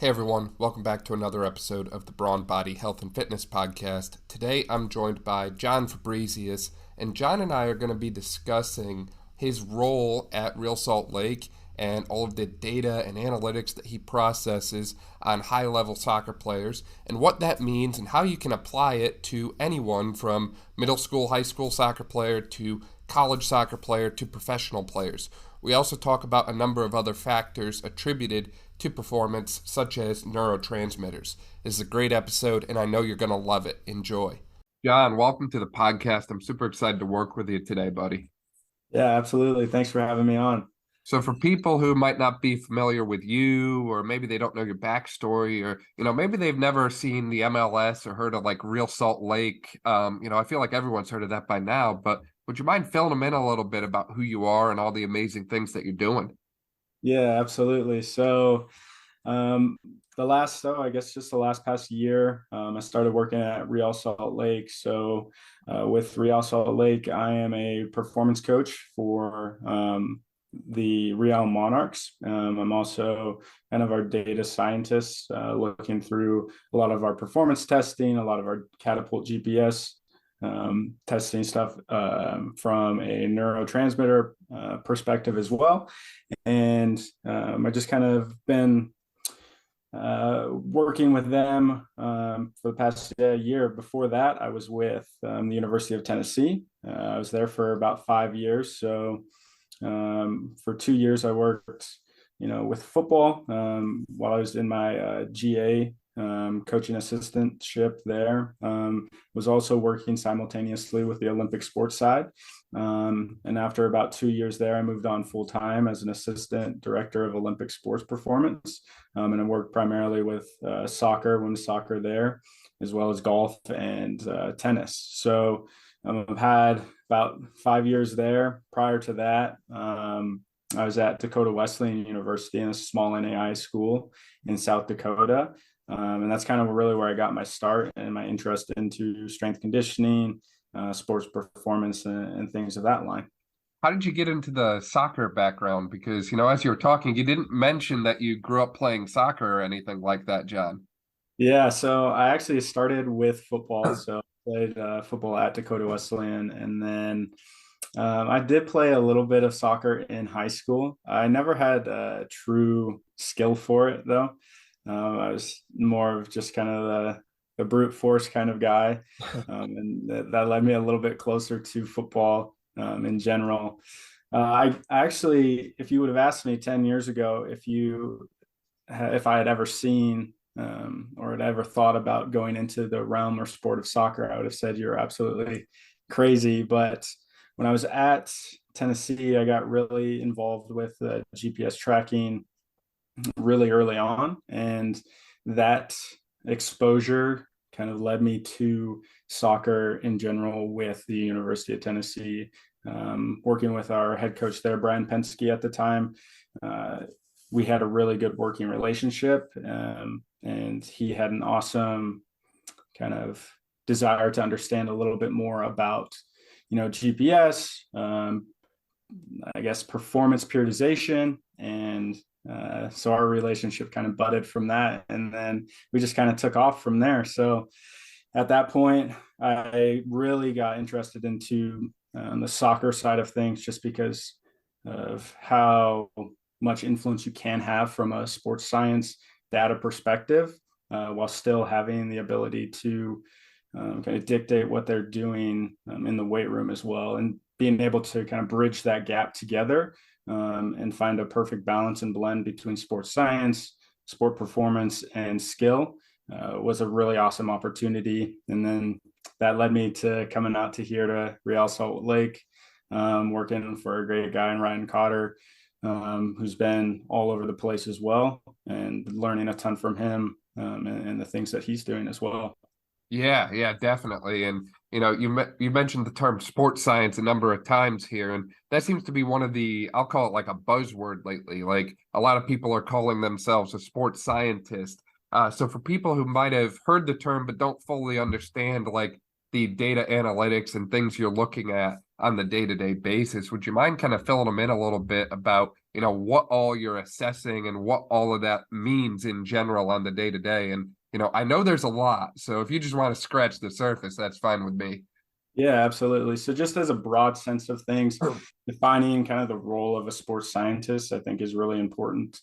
Hey everyone, welcome back to another episode of the Brawn Body Health and Fitness Podcast. Today I'm joined by John Fabrizius, and John and I are going to be discussing his role at Real Salt Lake and all of the data and analytics that he processes on high-level soccer players and what that means and how you can apply it to anyone from middle school, high school soccer player to college soccer player to professional players. We also talk about a number of other factors attributed to performance, such as neurotransmitters. This is a great episode, and I know you're going to love it. Enjoy. John, welcome to the podcast. I'm super excited to work with you today, buddy. Yeah, absolutely. Thanks for having me on. So for people who might not be familiar with you, or maybe they don't know your backstory, or, maybe they've never seen the MLS or heard of like Real Salt Lake, I feel like everyone's heard of that by now, but would you mind filling them in a little bit about who you are and all the amazing things that you're doing? Yeah, absolutely. So, I guess just the last past year, I started working at Real Salt Lake. So, with Real Salt Lake, I am a performance coach for the Real Monarchs. I'm also kind of our data scientist, looking through a lot of our performance testing, a lot of our catapult GPS testing stuff from a neurotransmitter perspective as well. And I just kind of been working with them for the past year. Before that, I was with the University of Tennessee. I was there for about 5 years. So for 2 years, I worked, with football while I was in my GA coaching assistantship there. Was also working simultaneously with the Olympic sports side. And after about 2 years there, I moved on full time as an assistant director of Olympic sports performance. And I worked primarily with soccer, women's soccer there, as well as golf and tennis. So I've had about 5 years there. Prior to that, I was at Dakota Wesleyan University in a small NAI school in South Dakota. And that's kind of really where I got my start and my interest into strength conditioning, sports performance, and things of that line. How did you get into the soccer background? Because, as you were talking, you didn't mention that you grew up playing soccer or anything like that, John. Yeah, so I actually started with football. So I played football at Dakota Wesleyan, and then I did play a little bit of soccer in high school. I never had a true skill for it, though. I was more of just kind of the brute force kind of guy. And that led me a little bit closer to football in general. I actually, if you would have asked me 10 years ago, if I had ever seen or had ever thought about going into the realm or sport of soccer, I would have said you're absolutely crazy. But when I was at Tennessee, I got really involved with GPS tracking really early on, and that exposure kind of led me to soccer in general with the University of Tennessee. Working with our head coach there, Brian Pensky at the time, we had a really good working relationship, and he had an awesome kind of desire to understand a little bit more about, GPS, I guess performance periodization, and so our relationship kind of budded from that, and then we just kind of took off from there. So at that point, I really got interested into the soccer side of things, just because of how much influence you can have from a sports science data perspective, while still having the ability to kind of dictate what they're doing in the weight room as well, and being able to kind of bridge that gap together and find a perfect balance and blend between sports science, sport performance, and skill was a really awesome opportunity. And then that led me to coming out to here to Real Salt Lake, working for a great guy in Ryan Cotter, who's been all over the place as well, and learning a ton from him and the things that he's doing as well. Yeah, definitely. And you mentioned the term sports science a number of times here, and that seems to be one of the, I'll call it like a buzzword lately. Like a lot of people are calling themselves a sports scientist. So for people who might have heard the term but don't fully understand, like the data analytics and things you're looking at on the day-to-day basis. Would you mind kind of filling them in a little bit about, what all you're assessing and what all of that means in general on the day-to-day? And, I know there's a lot. So if you just want to scratch the surface, that's fine with me. Yeah, absolutely. So just as a broad sense of things, defining kind of the role of a sports scientist, I think is really important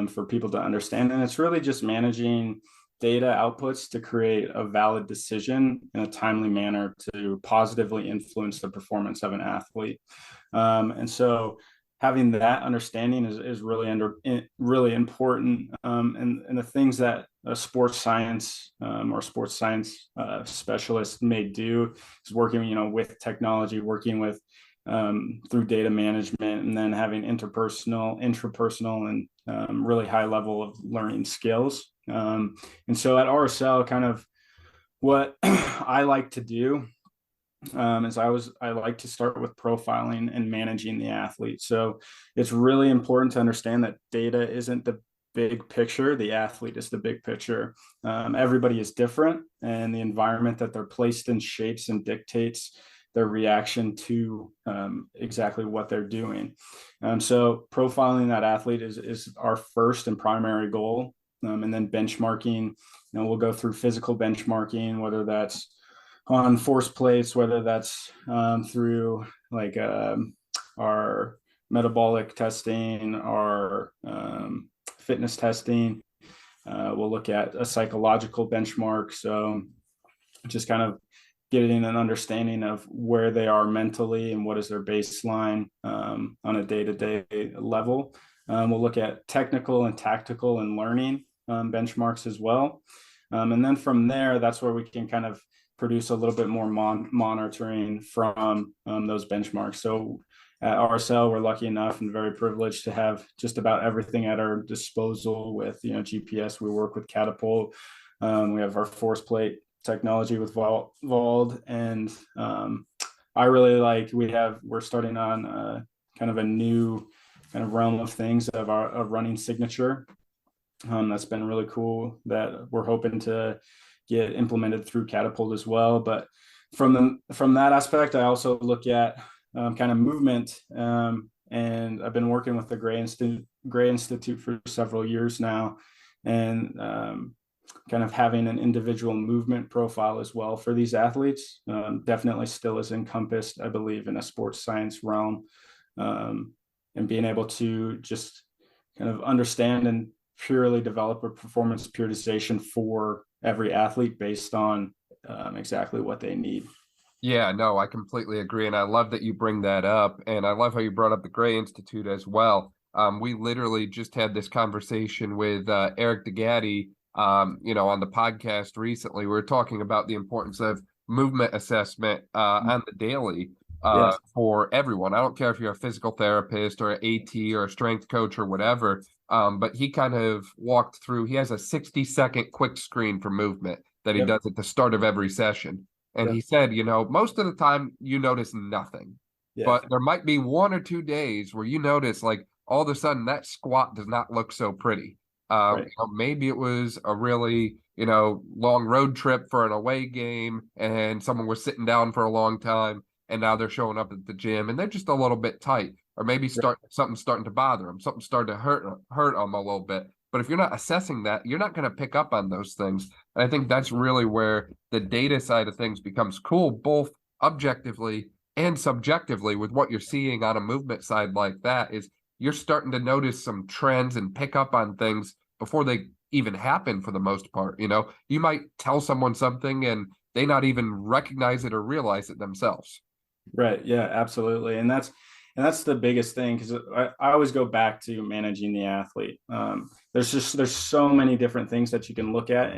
for people to understand. And it's really just managing data outputs to create a valid decision in a timely manner to positively influence the performance of an athlete. And so having that understanding is really important. And the things that a sports science or sports science specialist may do is working, with technology, working with through data management, and then having interpersonal, intrapersonal, and really high level of learning skills. And so at RSL, kind of what I like to do is I like to start with profiling and managing the athlete. So it's really important to understand that data isn't the big picture. The athlete is the big picture. Everybody is different, and the environment that they're placed in shapes and dictates their reaction to exactly what they're doing. So profiling that athlete is our first and primary goal. And then benchmarking, we'll go through physical benchmarking, whether that's on force plates, whether that's through like our metabolic testing, our fitness testing. We'll look at a psychological benchmark. So just kind of getting an understanding of where they are mentally and what is their baseline on a day-to-day level. We'll look at technical and tactical and learning benchmarks as well. And then from there, that's where we can kind of produce a little bit more monitoring from those benchmarks. So at RSL, we're lucky enough and very privileged to have just about everything at our disposal with, GPS. We work with Catapult. We have our force plate technology with Vald. And I really like, we're starting on kind of a new kind of realm of things of our running signature. That's been really cool that we're hoping to get implemented through Catapult as well. But from that aspect, I also look at kind of movement. And I've been working with the Gray Institute for several years now, and kind of having an individual movement profile as well for these athletes definitely still is encompassed, I believe, in a sports science realm, and being able to just kind of understand and purely develop a performance periodization for every athlete based on exactly what they need. Yeah, no, I completely agree. And I love that you bring that up. And I love how you brought up the Gray Institute as well. We literally just had this conversation with Eric DeGatti, on the podcast recently. We were talking about the importance of movement assessment on the daily Yes. for everyone. I don't care if you're a physical therapist or an AT or a strength coach or whatever. But he kind of walked through, he has a 60-second quick screen for movement that he Yep. does at the start of every session. And Yep. he said, most of the time you notice nothing, Yeah. but there might be 1 or 2 days where you notice like all of a sudden that squat does not look so pretty. Right. Maybe it was a really, long road trip for an away game and someone was sitting down for a long time and now they're showing up at the gym and they're just a little bit tight, or maybe something's starting to bother them, something's starting to hurt them a little bit. But if you're not assessing that, you're not going to pick up on those things. And I think that's really where the data side of things becomes cool, both objectively and subjectively, with what you're seeing on a movement side like that. Is you're starting to notice some trends and pick up on things before they even happen for the most part. You might tell someone something and they not even recognize it or realize it themselves. Right. Yeah, absolutely. And that's the biggest thing, because I always go back to managing the athlete. There's so many different things that you can look at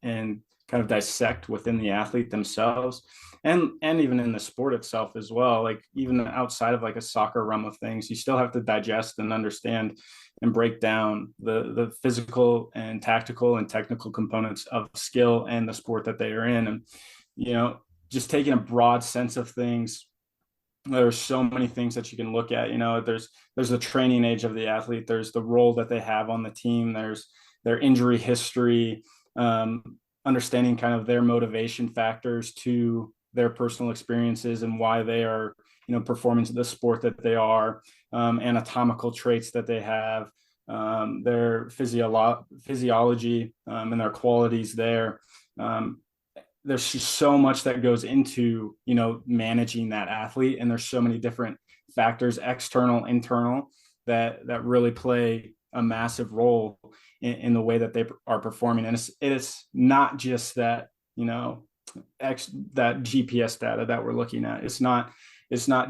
and kind of dissect within the athlete themselves, and even in the sport itself as well. Like even outside of like a soccer realm of things, you still have to digest and understand and break down the physical and tactical and technical components of skill and the sport that they are in. And just taking a broad sense of things, there's so many things that you can look at. There's the training age of the athlete, there's the role that they have on the team, there's their injury history, understanding kind of their motivation factors to their personal experiences and why they are, performing the sport that they are, anatomical traits that they have, their physiology, and their qualities there. There's just so much that goes into, managing that athlete. And there's so many different factors, external, internal, that really play a massive role in the way that they are performing. And it's not just that, that GPS data that we're looking at. It's not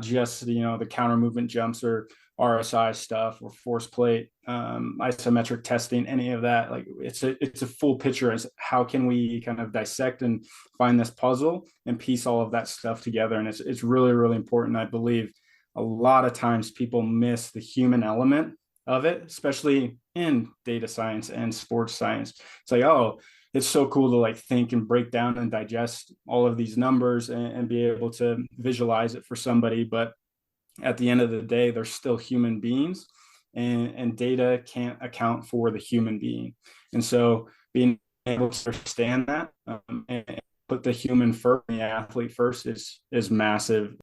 just, the counter movement jumps or RSI stuff or force plate, isometric testing, any of that. Like it's a full picture as how can we kind of dissect and find this puzzle and piece all of that stuff together. And it's really, really important. I believe a lot of times people miss the human element of it, especially in data science and sports science. It's like, oh, it's so cool to like think and break down and digest all of these numbers and be able to visualize it for somebody. But at the end of the day, they're still human beings, and data can't account for the human being. And so being able to understand that, and put the human first, the athlete first, is massive.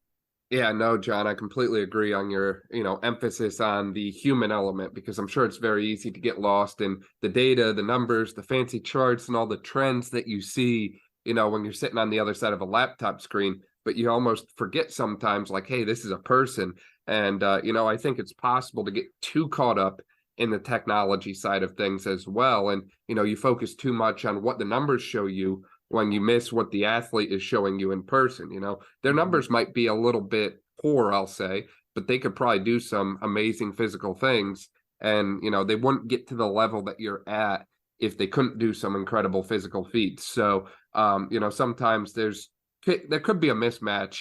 Yeah, no, John, I completely agree on your, emphasis on the human element, because I'm sure it's very easy to get lost in the data, the numbers, the fancy charts, and all the trends that you see, when you're sitting on the other side of a laptop screen. But you almost forget sometimes, like, hey, this is a person. And, I think it's possible to get too caught up in the technology side of things as well. And, you focus too much on what the numbers show you when you miss what the athlete is showing you in person. Their numbers might be a little bit poor, I'll say, but they could probably do some amazing physical things. And, they wouldn't get to the level that you're at if they couldn't do some incredible physical feats. So, sometimes there could be a mismatch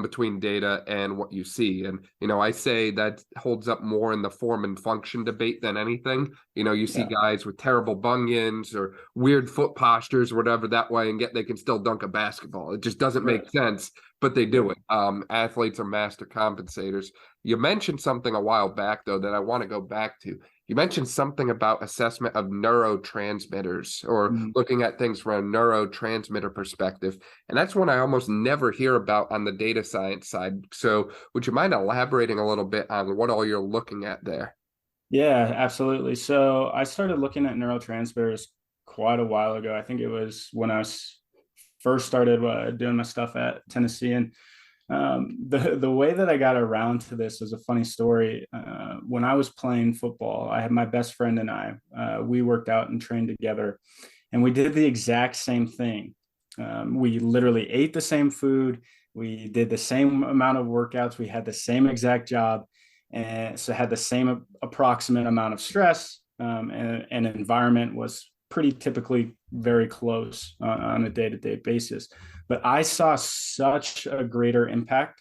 between data and what you see. And, I say that holds up more in the form and function debate than anything. You see guys with terrible bunions or weird foot postures or whatever that way, and yet they can still dunk a basketball. It just doesn't make sense, but they do it. Athletes are master compensators. You mentioned something a while back, though, that I want to go back to. You mentioned something about assessment of neurotransmitters, or looking at things from a neurotransmitter perspective. And that's one I almost never hear about on the data science side. So would you mind elaborating a little bit on what all you're looking at there? Yeah, absolutely. So I started looking at neurotransmitters quite a while ago. I think it was when I was first started doing my stuff at Tennessee. And the way that I got around to this is a funny story. When I was playing football, I had my best friend and I, we worked out and trained together, and we did the exact same thing. We literally ate the same food. We did the same amount of workouts. We had the same exact job, and so had the same approximate amount of stress, and environment was pretty typically very close on a day-to-day basis. But I saw such a greater impact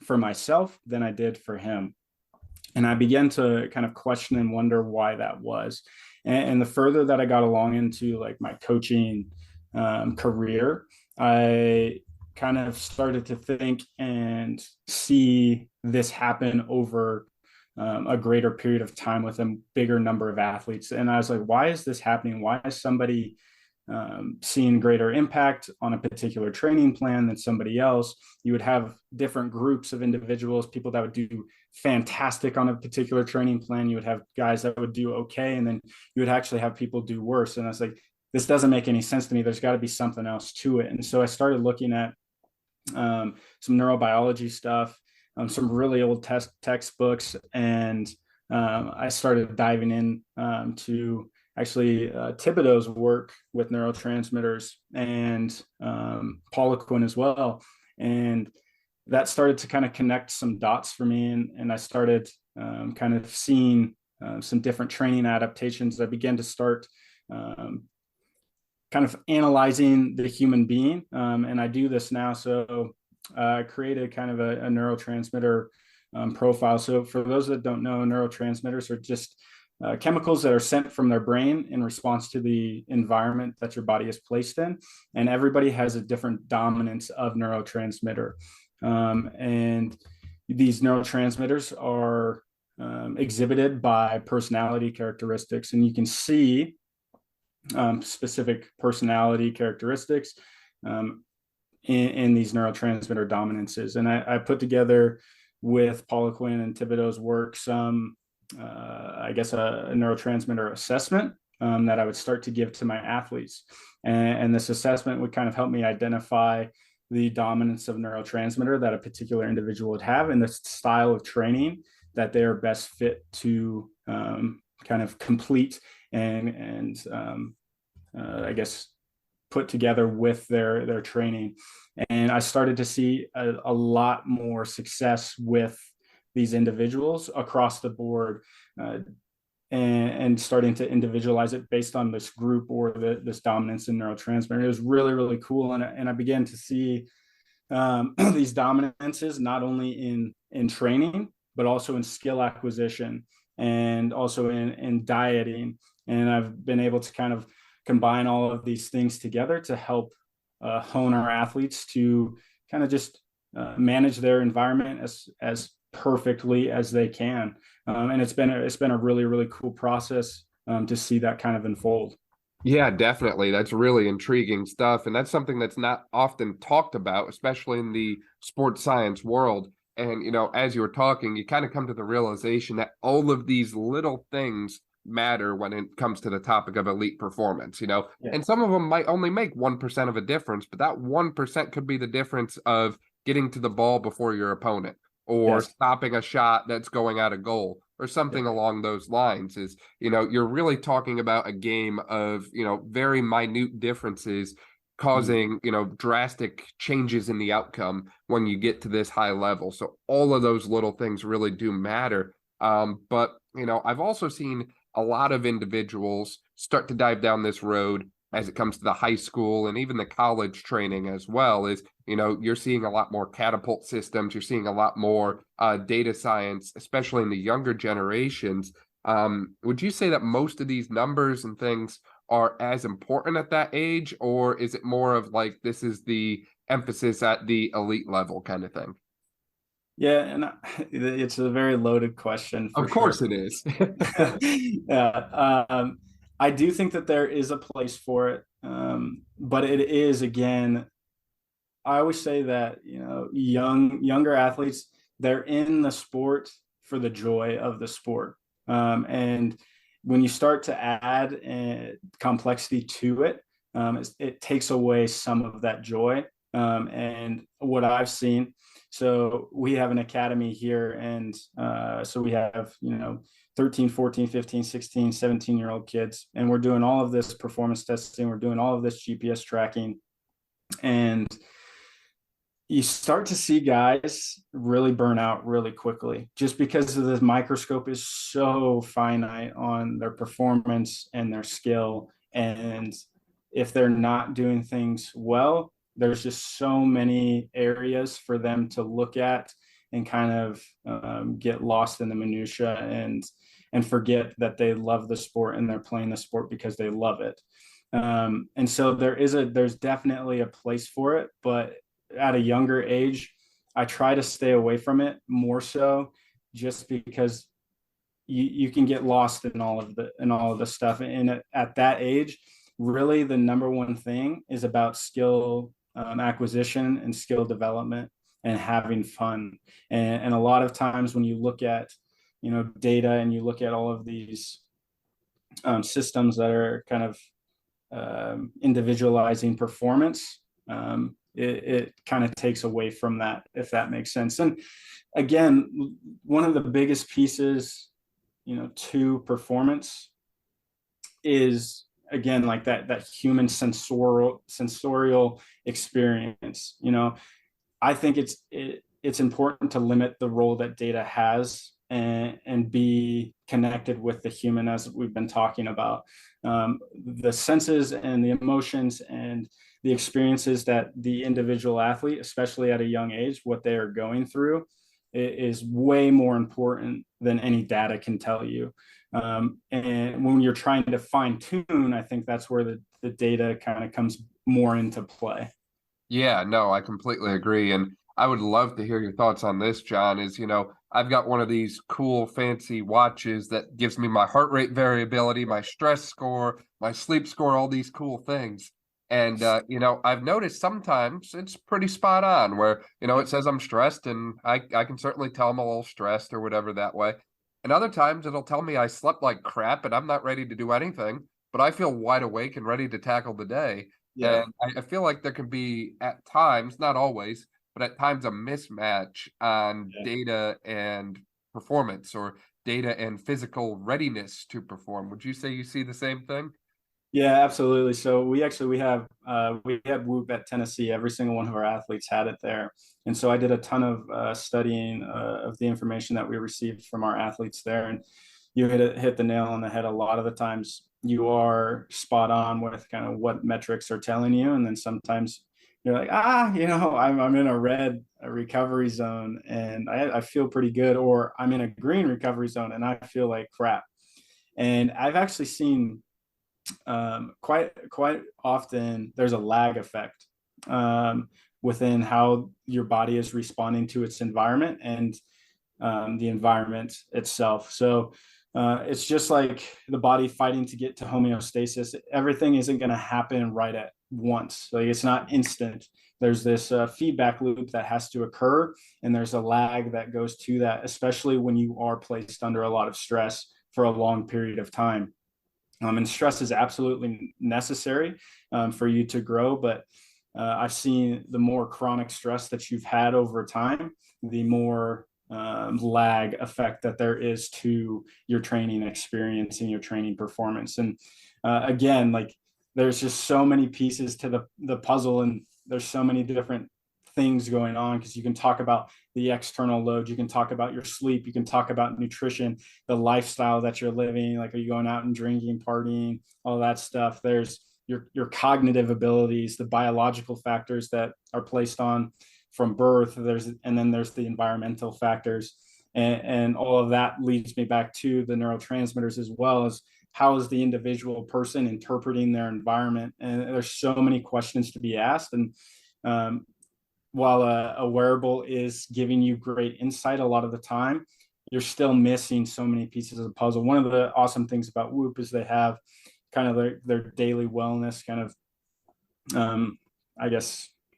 for myself than I did for him. And I began to kind of question and wonder why that was. And the further that I got along into like my coaching career, I kind of started to think and see this happen over a greater period of time with a bigger number of athletes. And I was like, why is this happening? Why is somebody seeing greater impact on a particular training plan than somebody else? You would have different groups of individuals, people that would do fantastic on a particular training plan. You would have guys that would do okay, and then you would actually have people do worse. And I was like, this doesn't make any sense to me. There's got to be something else to it. And so I started looking at some neurobiology stuff, some really old textbooks, and I started diving in to actually Thibodeau's work with neurotransmitters, and Poliquin as well. And that started to kind of connect some dots for me. And I started kind of seeing some different training adaptations. I began to start kind of analyzing the human being. And I do this now. So I created kind of a neurotransmitter profile. So for those that don't know, neurotransmitters are just chemicals that are sent from their brain in response to the environment that your body is placed in. And everybody has a different dominance of neurotransmitter. And these neurotransmitters are exhibited by personality characteristics. And you can see specific personality characteristics in these neurotransmitter dominances. And I put together with Paula Quinn and Thibodeau's work some, I guess, a neurotransmitter assessment that I would start to give to my athletes. And this assessment would kind of help me identify the dominance of neurotransmitter that a particular individual would have and the style of training that they are best fit to kind of complete and I guess put together with their training. And I started to see a lot more success with these individuals across the board, and starting to individualize it based on this group or this dominance in neurotransmitter. It was really, really cool. And I began to see these dominances not only in training, but also in skill acquisition and also in dieting. And I've been able to kind of combine all of these things together to help hone our athletes to kind of just manage their environment as perfectly as they can. And it's been a really, really cool process to see that kind of unfold. Yeah, definitely. That's really intriguing stuff. And that's something that's not often talked about, especially in the sports science world. And, as you were talking, you kind of come to the realization that all of these little things matter when it comes to the topic of elite performance, Yeah. and some of them might only make 1% of a difference, but that 1% could be the difference of getting to the ball before your opponent or stopping a shot that's going out of goal or something along those lines. Is, you're really talking about a game of, very minute differences causing, drastic changes in the outcome when you get to this high level. So all of those little things really do matter. But, I've also seen a lot of individuals start to dive down this road as it comes to the high school and even the college training as well. Is, you're seeing a lot more catapult systems. You're seeing a lot more data science, especially in the younger generations. Would you say that most of these numbers and things are as important at that age, or is it more of like this is the emphasis at the elite level kind of thing? Yeah, and it's a very loaded question for Of course sure. it is. Yeah, I do think that there is a place for it, but it is, again, I always say that younger athletes, they're in the sport for the joy of the sport, and when you start to add complexity to it, it takes away some of that joy. And what I've seen, so we have an academy here, and so we have 13, 14, 15, 16, 17-year-old kids, and we're doing all of this performance testing, we're doing all of this GPS tracking, and you start to see guys really burn out really quickly just because of the microscope is so finite on their performance and their skill. And if they're not doing things well, there's just so many areas for them to look at and kind of get lost in the minutia and forget that they love the sport and they're playing the sport because they love it. And so there's definitely a place for it, but at a younger age, I try to stay away from it more so just because you can get lost in all of the stuff. And at that age, really the number one thing is about skill acquisition and skill development and having fun. And a lot of times when you look at data and you look at all of these systems that are kind of individualizing performance, it kind of takes away from that, if that makes sense. And again, one of the biggest pieces, to performance is, again, like that human sensorial experience. I think it's important to limit the role that data has and be connected with the human, as we've been talking about. The senses and the emotions and the experiences that the individual athlete, especially at a young age, what they are going through is way more important than any data can tell you. And when you're trying to fine tune, I think that's where the data kind of comes more into play. Yeah, no, I completely agree. And I would love to hear your thoughts on this, John. I've got one of these cool, fancy watches that gives me my heart rate variability, my stress score, my sleep score, all these cool things. And, I've noticed sometimes it's pretty spot on where, it says I'm stressed and I can certainly tell I'm a little stressed or whatever that way. And other times it'll tell me I slept like crap and I'm not ready to do anything, but I feel wide awake and ready to tackle the day. Yeah. And I feel like there can be at times, not always, but at times a mismatch on Yeah. data and performance or data and physical readiness to perform. Would you say you see the same thing? Yeah, absolutely. So we had Whoop at Tennessee. Every single one of our athletes had it there, and so I did a ton of studying of the information that we received from our athletes there. And you hit the nail on the head. A lot of the times you are spot on with kind of what metrics are telling you, and then sometimes you're like, I'm in a red recovery zone and I feel pretty good, or I'm in a green recovery zone and I feel like crap. And I've actually seen quite often there's a lag effect within how your body is responding to its environment and the environment itself. So it's just like the body fighting to get to homeostasis. Everything isn't going to happen right at once. Like it's not instant. There's this feedback loop that has to occur, and there's a lag that goes to that, especially when you are placed under a lot of stress for a long period of time. And stress is absolutely necessary for you to grow. But I've seen the more chronic stress that you've had over time, the more lag effect that there is to your training experience and your training performance. And again, like there's just so many pieces to the puzzle, and there's so many different things going on, because you can talk about the external load, you can talk about your sleep, you can talk about nutrition, the lifestyle that you're living, like are you going out and drinking, partying, all that stuff. There's your cognitive abilities, the biological factors that are placed on from birth. And then there's the environmental factors, and all of that leads me back to the neurotransmitters, as well as how is the individual person interpreting their environment. And there's so many questions to be asked. And while a wearable is giving you great insight a lot of the time, you're still missing so many pieces of the puzzle. One of the awesome things about Whoop is they have kind of their daily wellness kind of,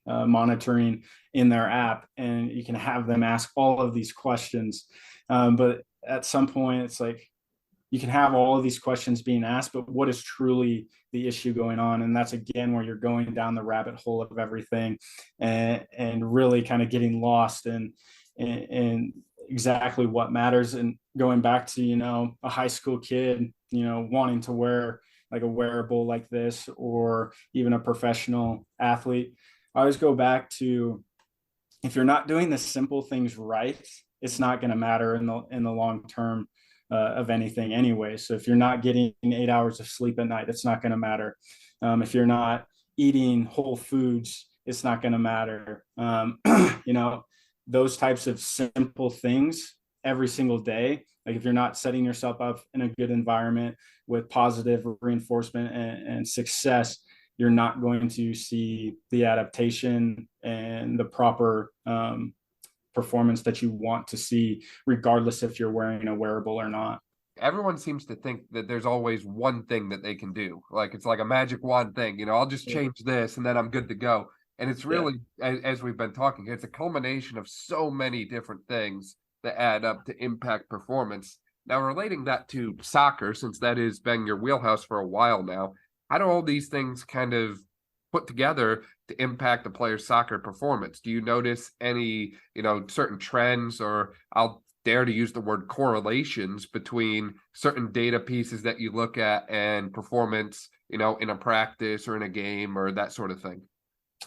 monitoring in their app, and you can have them ask all of these questions. But at some point, it's like you can have all of these questions being asked, but what is truly the issue going on? And that's again where you're going down the rabbit hole of everything, and really kind of getting lost in exactly what matters. And going back to, a high school kid, wanting to wear like a wearable like this, or even a professional athlete, I always go back to, if you're not doing the simple things right, it's not going to matter in the long term of anything anyway. So if you're not getting 8 hours of sleep at night, it's not going to matter. If you're not eating whole foods, it's not going to matter. Those types of simple things every single day. Like if you're not setting yourself up in a good environment with positive reinforcement and success, you're not going to see the adaptation and the proper performance that you want to see, regardless if you're wearing a wearable or not. Everyone seems to think that there's always one thing that they can do. Like it's like a magic wand thing, I'll just change this and then I'm good to go. And it's really, as we've been talking, it's a culmination of so many different things that add up to impact performance. Now, relating that to soccer, since that has been your wheelhouse for a while now, how do all these things kind of put together to impact the player's soccer performance? Do you notice any, certain trends, or I'll dare to use the word correlations, between certain data pieces that you look at and performance, in a practice or in a game or that sort of thing?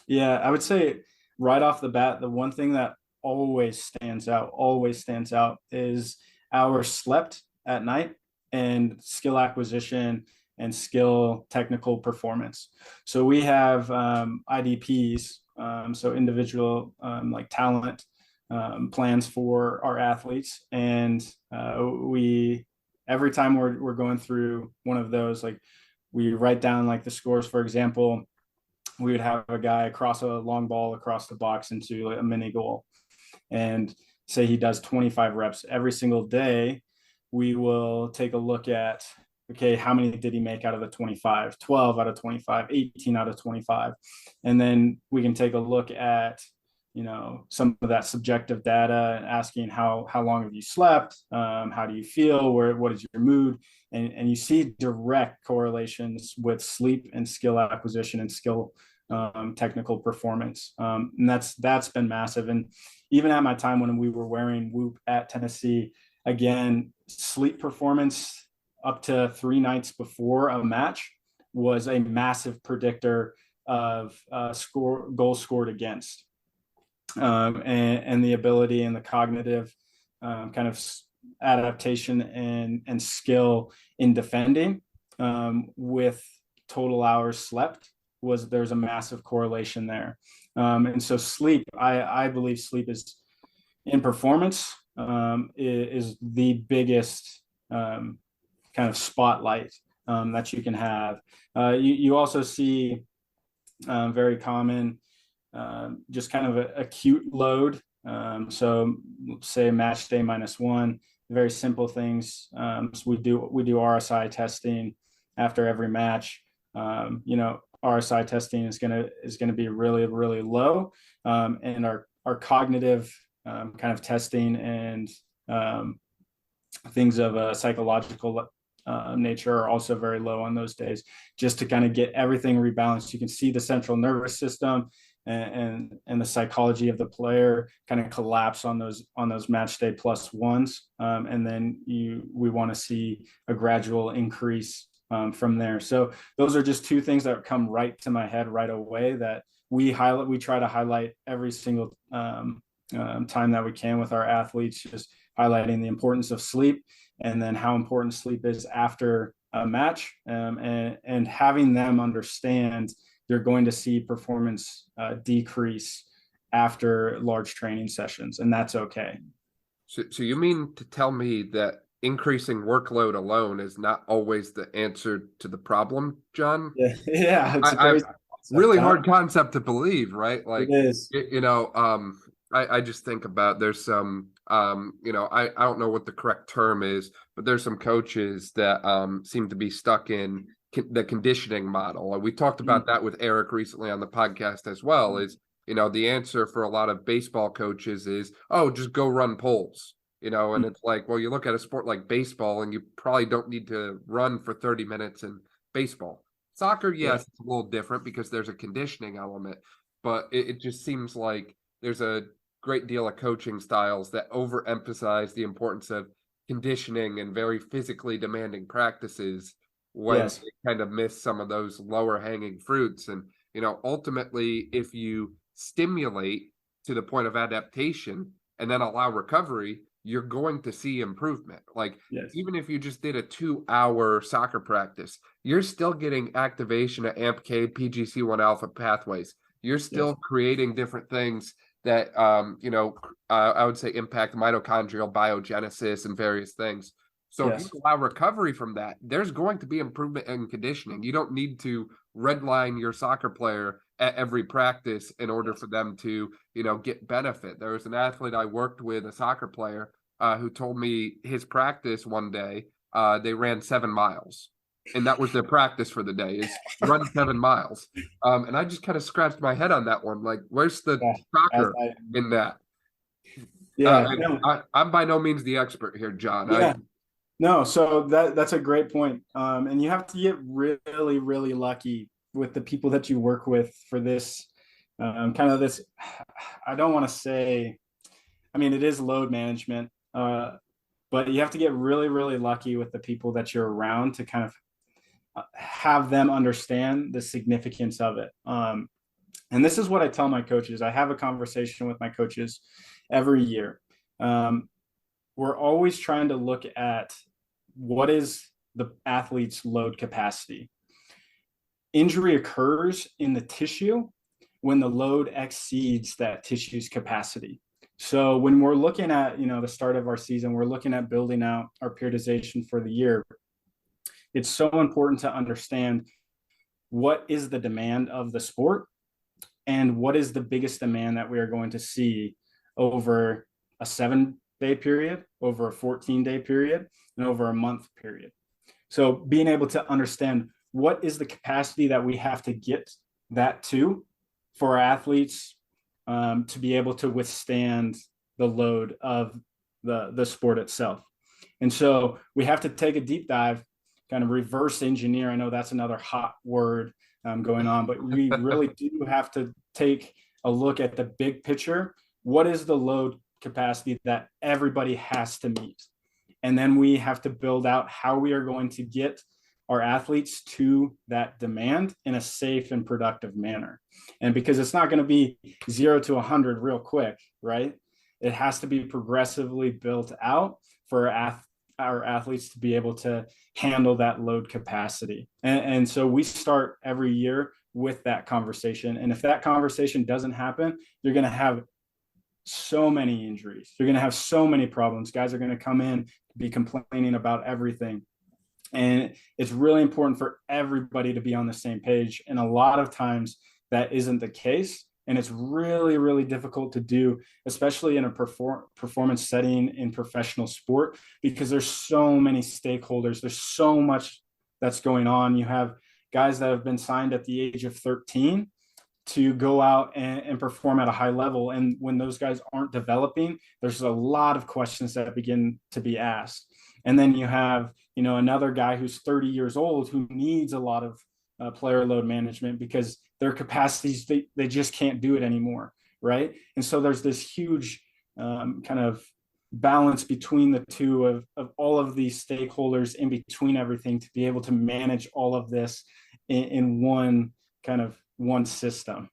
Yeah, I would say right off the bat, the one thing that always stands out is hours slept at night, and skill acquisition and skill technical performance. So we have IDPs, so individual like talent plans for our athletes. And we, every time we're going through one of those, like we write down like the scores. For example, we would have a guy cross a long ball across the box into a mini goal, and say he does 25 reps every single day. We will take a look at, okay, how many did he make out of the 25? 12 out of 25, 18 out of 25. And then we can take a look at, some of that subjective data and asking how long have you slept? How do you feel? What is your mood? And you see direct correlations with sleep and skill acquisition and skill technical performance. And that's been massive. And even at my time when we were wearing Whoop at Tennessee, again, sleep performance up to 3 nights before a match was a massive predictor of goals scored against, and the ability and the cognitive kind of adaptation and skill in defending with total hours slept. There's a massive correlation there. And so sleep, I believe sleep is in performance, is the biggest kind of spotlight that you can have. You also see very common, just kind of a acute load. So say match day -1, very simple things. So we do RSI testing after every match. RSI testing is gonna be really, really low, and our cognitive kind of testing and things of a psychological nature are also very low on those days, just to kind of get everything rebalanced. You can see the central nervous system and the psychology of the player kind of collapse on those match day +1s, and then we want to see a gradual increase from there. So those are just two things that come right to my head right away that we try to highlight every single time that we can with our athletes, just highlighting the importance of sleep, and then how important sleep is after a match, and having them understand you're going to see performance decrease after large training sessions, and that's okay. So you mean to tell me that increasing workload alone is not always the answer to the problem, John? Yeah, it's a crazy really hard concept to believe, right? Like, it is. I just think about there's some, I don't know what the correct term is, but there's some coaches that seem to be stuck in the conditioning model. And we talked about that with Eric recently on the podcast as well, is, the answer for a lot of baseball coaches is, oh, just go run polls, and it's like, well, you look at a sport like baseball and you probably don't need to run for 30 minutes in baseball. Soccer, yes, it's a little different because there's a conditioning element, but it just seems like there's a great deal of coaching styles that overemphasize the importance of conditioning and very physically demanding practices when they kind of miss some of those lower hanging fruits. And, ultimately, if you stimulate to the point of adaptation and then allow recovery, you're going to see improvement. Like, even if you just did a 2-hour soccer practice, you're still getting activation of AMPK, PGC1 alpha pathways. You're still creating different things that, I would say impact mitochondrial biogenesis and various things. So if you allow recovery from that, there's going to be improvement in conditioning. You don't need to redline your soccer player at every practice in order for them to, get benefit. There was an athlete I worked with, a soccer player, who told me his practice one day, they ran 7 miles. And that was their practice for the day, is run 7 miles. And I just kind of scratched my head on that one. Like, where's the soccer in that? I'm by no means the expert here, John. No, so that's a great point. And you have to get really, really lucky with the people that you work with for this kind of this. I don't want to say, I mean, it is load management, but you have to get really, really lucky with the people that you're around to kind of have them understand the significance of it. And this is what I tell my coaches. I have a conversation with my coaches every year. We're always trying to look at what is the athlete's load capacity. Injury occurs in the tissue when the load exceeds that tissue's capacity. So when we're looking at, the start of our season, we're looking at building out our periodization for the year. It's so important to understand what is the demand of the sport and what is the biggest demand that we are going to see over a 7-day period, over a 14-day period, and over a month period. So being able to understand what is the capacity that we have to get that to for our athletes to be able to withstand the load of the sport itself. And so we have to take a deep dive, kind of reverse engineer. I know that's another hot word going on, but we really do have to take a look at the big picture. What is the load capacity that everybody has to meet? And then we have to build out how we are going to get our athletes to that demand in a safe and productive manner. And because it's not going to be 0 to 100 real quick, right? It has to be progressively built out for our athletes to be able to handle that load capacity. And so we start every year with that conversation. And if that conversation doesn't happen, you're going to have so many injuries. You're going to have so many problems. Guys are going to come in, be complaining about everything. And it's really important for everybody to be on the same page. And a lot of times that isn't the case. And it's really, really difficult to do, especially in a performance setting in professional sport, because there's so many stakeholders. There's so much that's going on. You have guys that have been signed at the age of 13 to go out and perform at a high level. And when those guys aren't developing, there's a lot of questions that begin to be asked. And then you have, another guy who's 30 years old who needs a lot of player load management because their capacities, they just can't do it anymore, right? And so there's this huge kind of balance between the two of all of these stakeholders in between everything to be able to manage all of this in one system.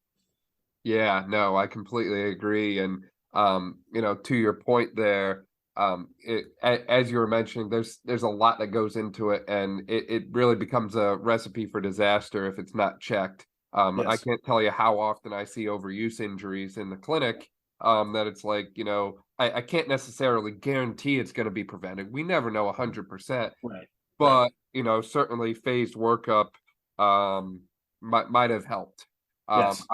Yeah, no, I completely agree. And, to your point there, as you were mentioning, there's a lot that goes into it, and it really becomes a recipe for disaster if it's not checked. Yes. I can't tell you how often I see overuse injuries in the clinic, that it's like, I can't necessarily guarantee it's going to be prevented. We never know 100%, Right. but, certainly phased workup might have helped. Yes.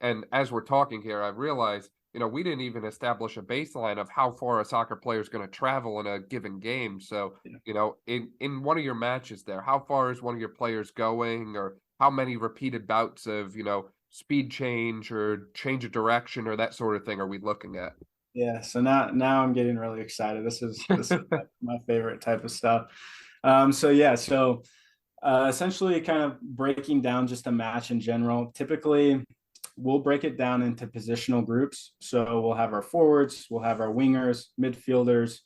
And as we're talking here, I realize, we didn't even establish a baseline of how far a soccer player is going to travel in a given game. So, in one of your matches there, how far is one of your players going, or how many repeated bouts of, speed change or change of direction or that sort of thing are we looking at? Yeah. So now I'm getting really excited. This is my favorite type of stuff. So essentially kind of breaking down just a match in general. Typically, we'll break it down into positional groups. So we'll have our forwards, we'll have our wingers, midfielders,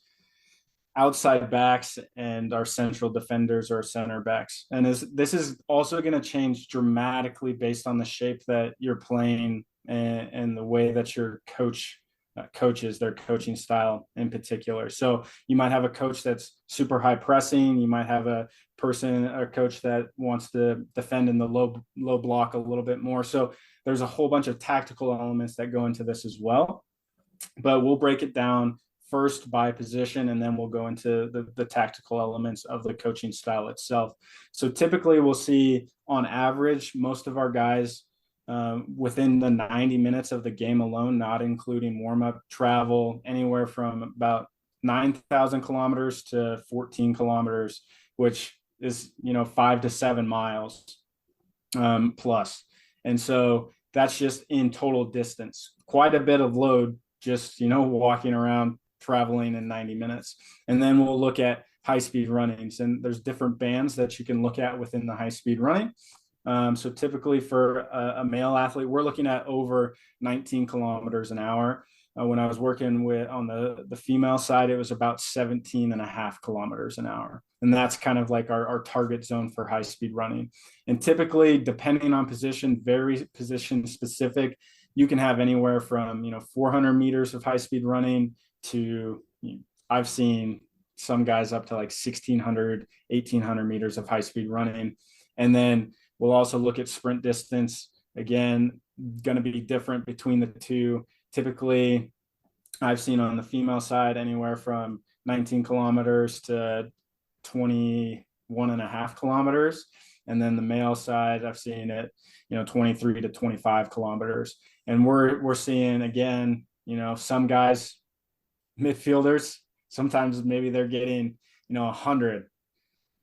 outside backs, and our central defenders or center backs. And this is also going to change dramatically based on the shape that you're playing and the way that your coaches, their coaching style in particular. So you might have a coach that's super high pressing. You might have a coach that wants to defend in the low block a little bit more. So there's a whole bunch of tactical elements that go into this as well. But we'll break it down first by position, and then we'll go into the tactical elements of the coaching style itself. So typically we'll see on average, most of our guys within the 90 minutes of the game alone, not including warm-up, travel anywhere from about 9,000 kilometers to 14 kilometers, which is 5 to 7 miles plus. And so that's just in total distance, quite a bit of load, just walking around, traveling in 90 minutes. And then we'll look at high-speed runnings, and there's different bands that you can look at within the high-speed running. So typically for a male athlete, we're looking at over 19 kilometers an hour. When I was working on the female side, it was about 17 and a half kilometers an hour. And that's kind of like our target zone for high speed running. And typically, depending on position, very position specific, you can have anywhere from, 400 meters of high speed running to, I've seen some guys up to like 1,600, 1,800 meters of high speed running. And then we'll also look at sprint distance. Again, going to be different between the two. Typically, I've seen on the female side anywhere from 19 kilometers to 21 and a half kilometers. And then the male side, I've seen it, 23 to 25 kilometers. And we're seeing, again, some guys, midfielders, sometimes maybe they're getting, 100.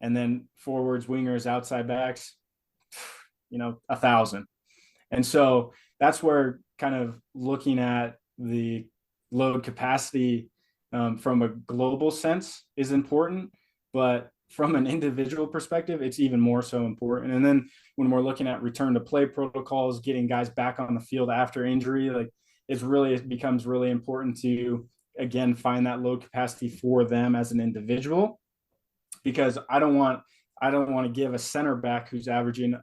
And then forwards, wingers, outside backs, 1,000. And so that's where kind of looking at the load capacity from a global sense is important, but from an individual perspective, it's even more so important. And then when we're looking at return to play protocols, getting guys back on the field after injury, like it becomes really important to, again, find that load capacity for them as an individual, because I don't want to give a center back who's averaging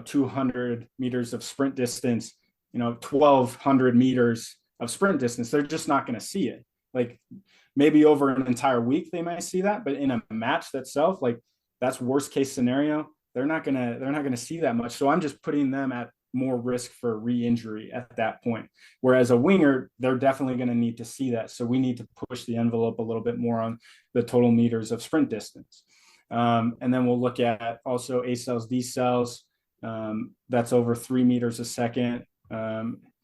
200 meters of sprint distance, 1,200 meters of sprint distance. They're just not going to see it. Like maybe over an entire week they might see that, but in a match itself, like that's worst case scenario. They're not gonna see that much. So I'm just putting them at more risk for re-injury at that point. Whereas a winger, they're definitely going to need to see that. So we need to push the envelope a little bit more on the total meters of sprint distance. And then we'll look at also A cells, D cells. That's over 3 meters a second.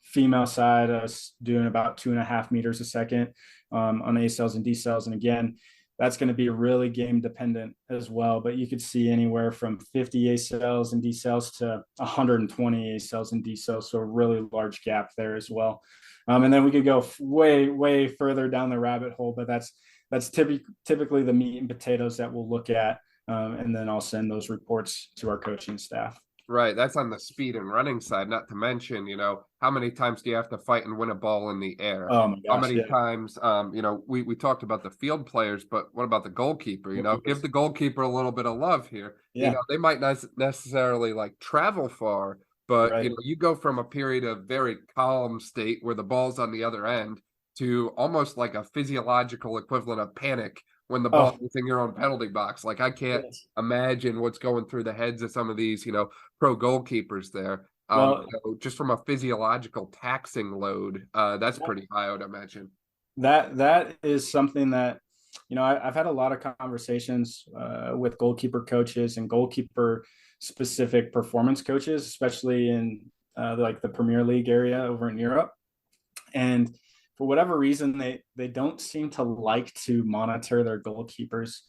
Female side, doing about 2.5 meters a second on A cells and D cells. And again, that's going to be really game dependent as well. But you could see anywhere from 50 A cells and D cells to 120 A cells and D cells. So a really large gap there as well. And then we could go way, way further down the rabbit hole, but that's typically the meat and potatoes that we'll look at. And then I'll send those reports to our coaching staff. Right. That's on the speed and running side, not to mention, how many times do you have to fight and win a ball in the air? Oh my gosh, how many times, we talked about the field players, but what about the goalkeeper? Give the goalkeeper a little bit of love here. Yeah. They might not necessarily like travel far, but Right. you go from a period of very calm state where the ball's on the other end to almost like a physiological equivalent of panic when the ball is in your own penalty box. Like I can't imagine what's going through the heads of some of these, pro goalkeepers there. Just from a physiological taxing load, that's pretty high, I would imagine. That is something that, I've had a lot of conversations with goalkeeper coaches and goalkeeper specific performance coaches, especially in like the Premier League area over in Europe. And for whatever reason, they don't seem to like to monitor their goalkeepers.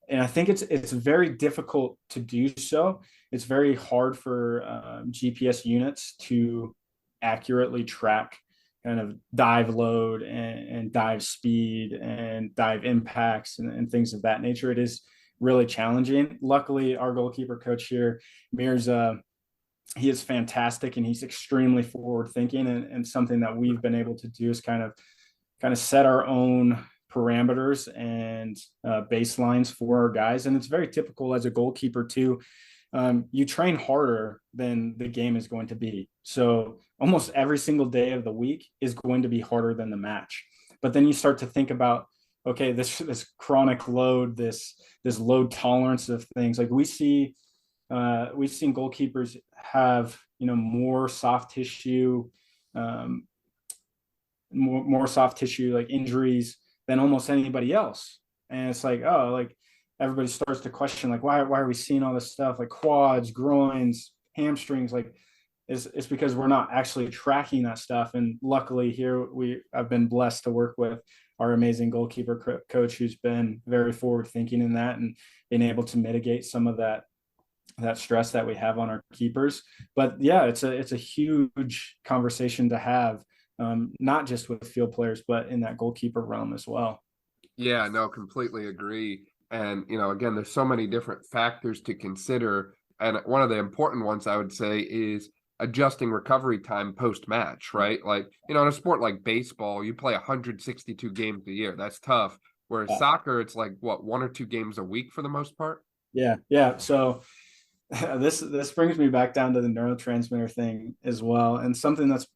And I think it's very difficult to do so. It's very hard for GPS units to accurately track kind of dive load and dive speed and dive impacts and things of that nature. It is really challenging. Luckily, our goalkeeper coach here, Mirza, he is fantastic and he's extremely forward thinking, and something that we've been able to do is kind of set our own parameters and baselines for our guys. And it's very typical as a goalkeeper too. You train harder than the game is going to be. So almost every single day of the week is going to be harder than the match. But then you start to think about, okay, this chronic load, this load tolerance of things. Like we've seen goalkeepers have, more soft tissue, more soft tissue like injuries than almost anybody else. And it's like, everybody starts to question, like, why are we seeing all this stuff, like quads, groins, hamstrings? Like it's because we're not actually tracking that stuff. And luckily here I've been blessed to work with our amazing goalkeeper coach, who's been very forward thinking in that and been able to mitigate some of that stress that we have on our keepers. But yeah, it's a huge conversation to have, not just with field players, but in that goalkeeper realm as well. Yeah, no, completely agree. And, again, there's so many different factors to consider. And one of the important ones I would say is adjusting recovery time post-match, right? Like, in a sport like baseball, you play 162 games a year. That's tough. Whereas soccer, it's like, 1 or 2 games a week for the most part? Yeah. So this brings me back down to the neurotransmitter thing as well. And something that's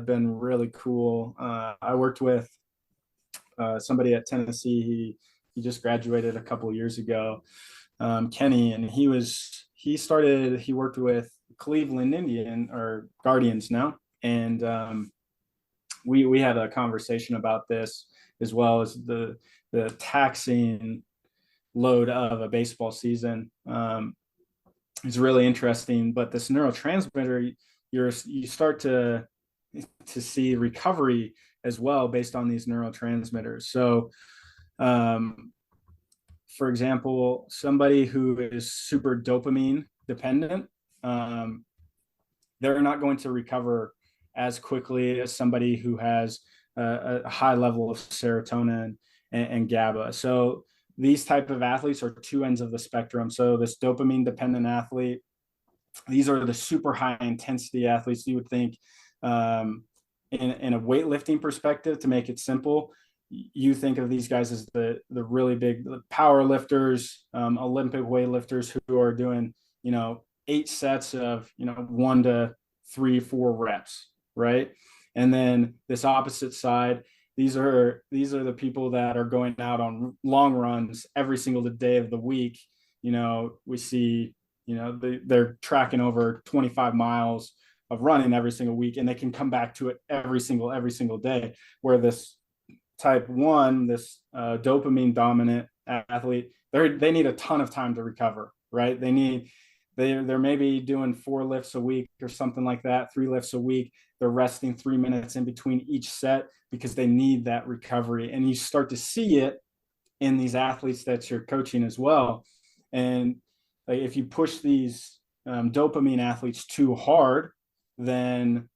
been really cool. I worked with somebody at Tennessee. He just graduated a couple of years ago, Kenny, and he worked with Cleveland Indian or Guardians now. And we had a conversation about this, as well as the taxing load of a baseball season. is really interesting. But this neurotransmitter, you start to see recovery as well based on these neurotransmitters. So, um, for example, somebody who is super dopamine dependent, um, they're not going to recover as quickly as somebody who has a high level of serotonin and GABA. So these type of athletes are two ends of the spectrum. So this dopamine dependent athlete, these are the super high intensity athletes. You would think, in a weightlifting perspective, to make it simple, you think of these guys as the really big power lifters, Olympic weightlifters who are doing 8 sets of 1 to 3 4 reps, right? And then this opposite side, these are the people that are going out on long runs every single day of the week. We see they're tracking over 25 miles of running every single week, and they can come back to it every single day. Where this type 1, this dopamine dominant athlete, they need a ton of time to recover, right? They're maybe doing 4 lifts a week or something like that, 3 lifts a week. They're resting 3 minutes in between each set because they need that recovery. And you start to see it in these athletes that you're coaching as well. And like, if you push these dopamine athletes too hard, then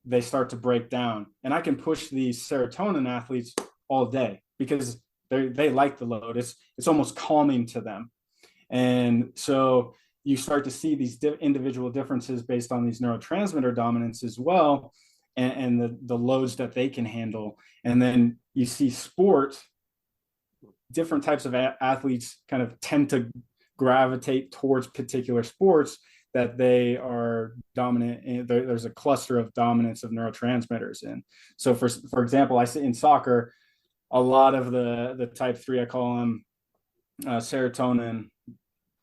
they start to break down. And I can push these serotonin athletes all day because they like the load. It's almost calming to them. And so you start to see these individual differences based on these neurotransmitter dominance as well, and the loads that they can handle. And then you see different types of athletes kind of tend to gravitate towards particular sports that they are dominant in. There's a cluster of dominance of neurotransmitters. And so for example, I see in soccer, a lot of the type 3, I call them serotonin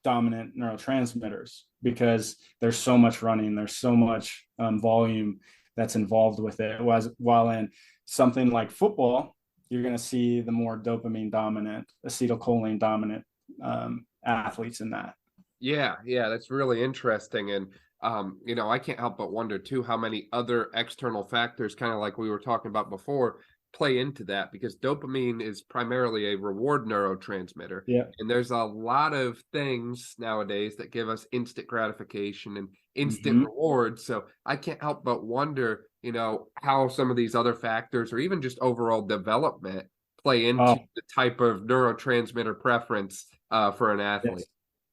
dominant neurotransmitters, because there's so much running, there's so much volume that's involved with it. While in something like football, you're going to see the more dopamine dominant, acetylcholine dominant athletes in that. Yeah, that's really interesting. And I can't help but wonder too how many other external factors, kind of like we were talking about before, play into that, because dopamine is primarily a reward neurotransmitter. Yeah. And there's a lot of things nowadays that give us instant gratification and instant reward. So I can't help but wonder, how some of these other factors, or even just overall development, play into the type of neurotransmitter preference for an athlete.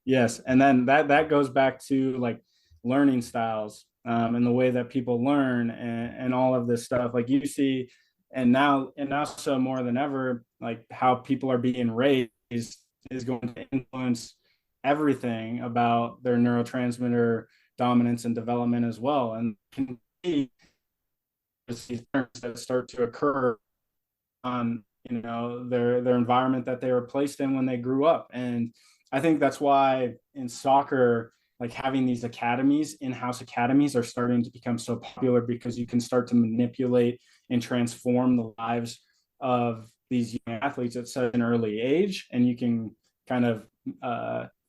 Yes. And then that goes back to like learning styles, and the way that people learn, and all of this stuff. Like you see, and now so more than ever, like how people are being raised is going to influence everything about their neurotransmitter dominance and development as well. And can be these terms that start to occur on their environment that they were placed in when they grew up. And I think that's why in soccer, like having these academies, in-house academies, are starting to become so popular, because you can start to manipulate and transform the lives of these young athletes at such an early age, and you can kind of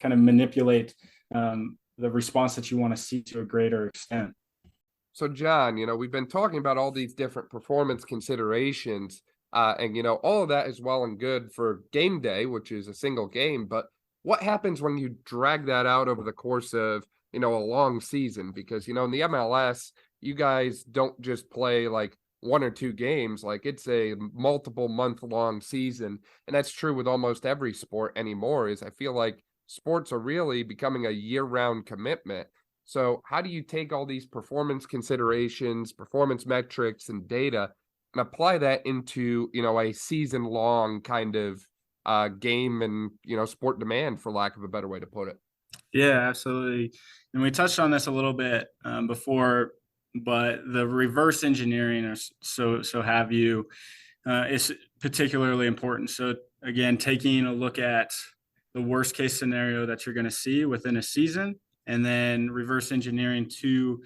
manipulate the response that you want to see to a greater extent. So John, we've been talking about all these different performance considerations, and all of that is well and good for game day, which is a single game, but what happens when you drag that out over the course of, a long season? Because, in the MLS, you guys don't just play like 1 or 2 games, like it's a multiple month-long season. And that's true with almost every sport anymore. Is I feel like sports are really becoming a year-round commitment. So how do you take all these performance considerations, performance metrics, and data, and apply that into, a season-long kind of game and sport demand, for lack of a better way to put it? Yeah, absolutely. And we touched on this a little bit before, but the reverse engineering, or so have you, is particularly important. So again, taking a look at the worst case scenario that you're going to see within a season, and then reverse engineering to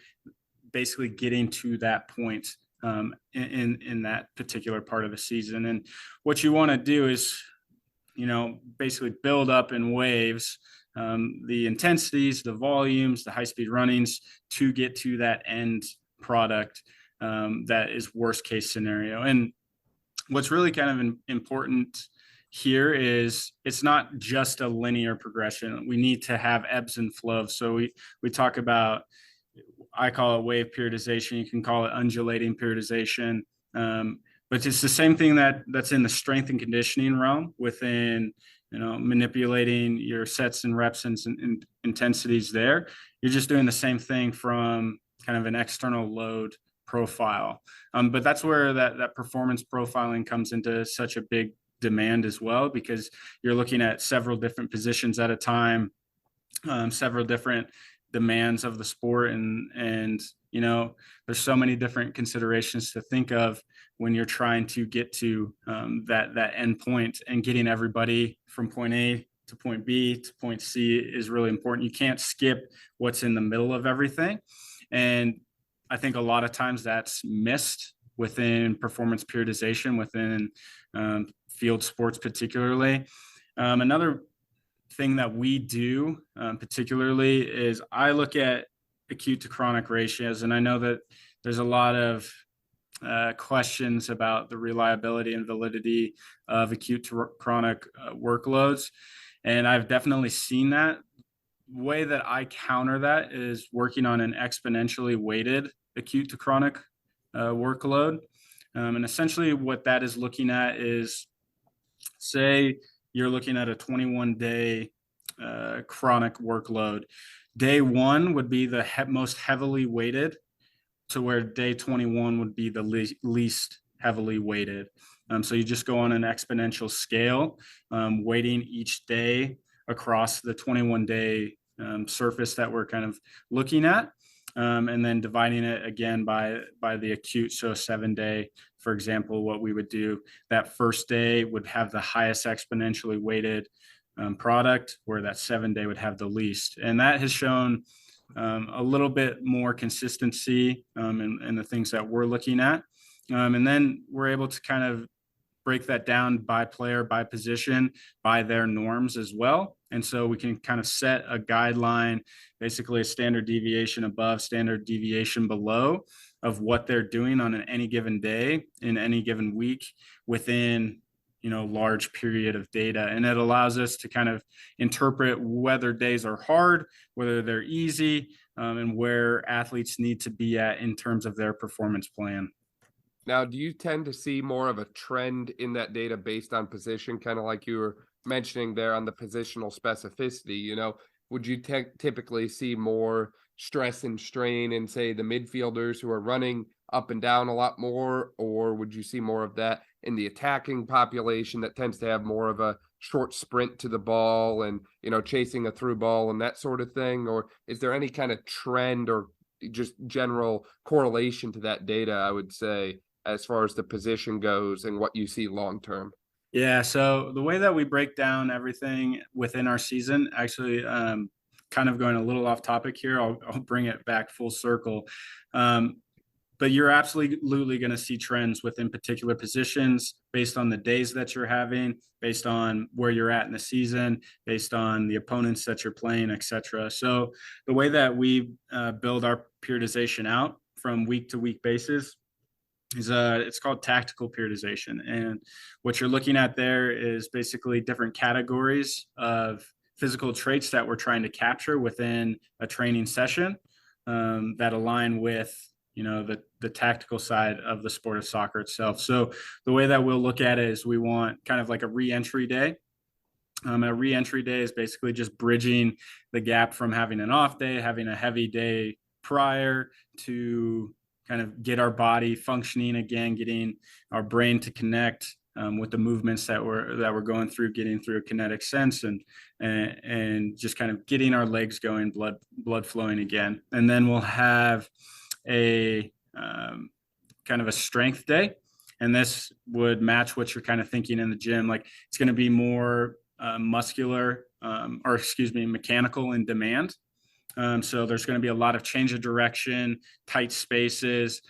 basically getting to that point in that particular part of the season. And what you want to do is, basically build up in waves. the intensities, the volumes, the high-speed runnings to get to that end product that is worst case scenario. And what's really kind of important here is it's not just a linear progression. We need to have ebbs and flows. So we talk about, I call it wave periodization. You can call it undulating periodization. But it's the same thing that's in the strength and conditioning realm within, manipulating your sets and reps and intensities there. You're just doing the same thing from kind of an external load profile. But that's where that performance profiling comes into such a big demand as well, because you're looking at several different positions at a time, several different demands of the sport, and there's so many different considerations to think of when you're trying to get to that end point, and getting everybody from point A to point B to point C is really important. You can't skip what's in the middle of everything. And I think a lot of times that's missed within performance periodization, within field sports particularly. Another thing that we do particularly is I look at acute to chronic ratios, and I know that there's a lot of questions about the reliability and validity of acute to chronic workloads, and I've definitely seen that. The way that I counter that is working on an exponentially weighted acute to chronic workload. And essentially what that is looking at is, say you're looking at a 21-day chronic workload. Day 1 would be the most heavily weighted, to where day 21 would be the least heavily weighted. So you just go on an exponential scale, weighting each day across the 21-day surface that we're kind of looking at. And then dividing it again by the acute. So a 7-day, for example, what we would do, that first day would have the highest exponentially weighted product, where that 7-day would have the least. And that has shown a little bit more consistency in the things that we're looking at. And then we're able to kind of break that down by player, by position, by their norms as well. And so we can kind of set a guideline, basically a standard deviation above, standard deviation below, of what they're doing on any given day in any given week within large period of data. And it allows us to kind of interpret whether days are hard, whether they're easy, and where athletes need to be at in terms of their performance plan. Now, do you tend to see more of a trend in that data based on position, kind of like you were mentioning there on the positional specificity? Would you typically see more stress and strain in, say, the midfielders who are running up and down a lot more, or would you see more of that in the attacking population that tends to have more of a short sprint to the ball and, chasing a through ball and that sort of thing? Or is there any kind of trend or just general correlation to that data, I would say, as far as the position goes and what you see long term? Yeah, so the way that we break down everything within our season, actually, kind of going a little off topic here, I'll bring it back full circle. But you're absolutely going to see trends within particular positions based on the days that you're having, based on where you're at in the season, based on the opponents that you're playing, et cetera. So the way that we build our periodization out from week to week basis is it's called tactical periodization. And what you're looking at there is basically different categories of physical traits that we're trying to capture within a training session that align with the tactical side of the sport of soccer itself. So the way that we'll look at it is we want kind of like a re-entry day. A re-entry day is basically just bridging the gap from having an off day, having a heavy day prior, to kind of get our body functioning again, getting our brain to connect with the movements that we're going through, getting through a kinetic sense, and just kind of getting our legs going, blood flowing again. And then we'll have a kind of a strength day, and this would match what you're kind of thinking in the gym. Like, it's going to be more mechanical in demand. So there's going to be a lot of change of direction, tight spaces,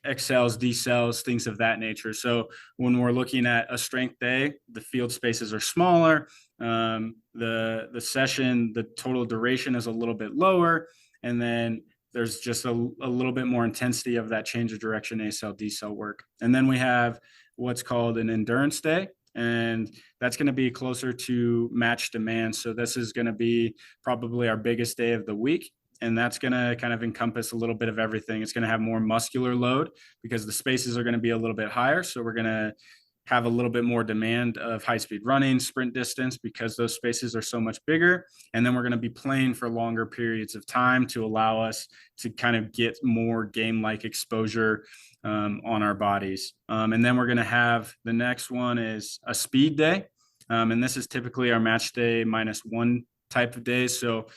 excels, decels, things of that nature. So when we're looking at a strength day, the field spaces are smaller. the session, the total duration is a little bit lower, and then there's just a little bit more intensity of that change of direction ACL decel work. And then we have what's called an endurance day, and that's going to be closer to match demand. So this is going to be probably our biggest day of the week. And that's going to kind of encompass a little bit of everything. It's going to have more muscular load because the spaces are going to be a little bit higher. So we're going to have a little bit more demand of high-speed running, sprint distance, because those spaces are so much bigger. And then we're going to be playing for longer periods of time to allow us to kind of get more game-like exposure on our bodies. And then we're going to have the next one is a speed day. And this is typically our match day -1 type of day. So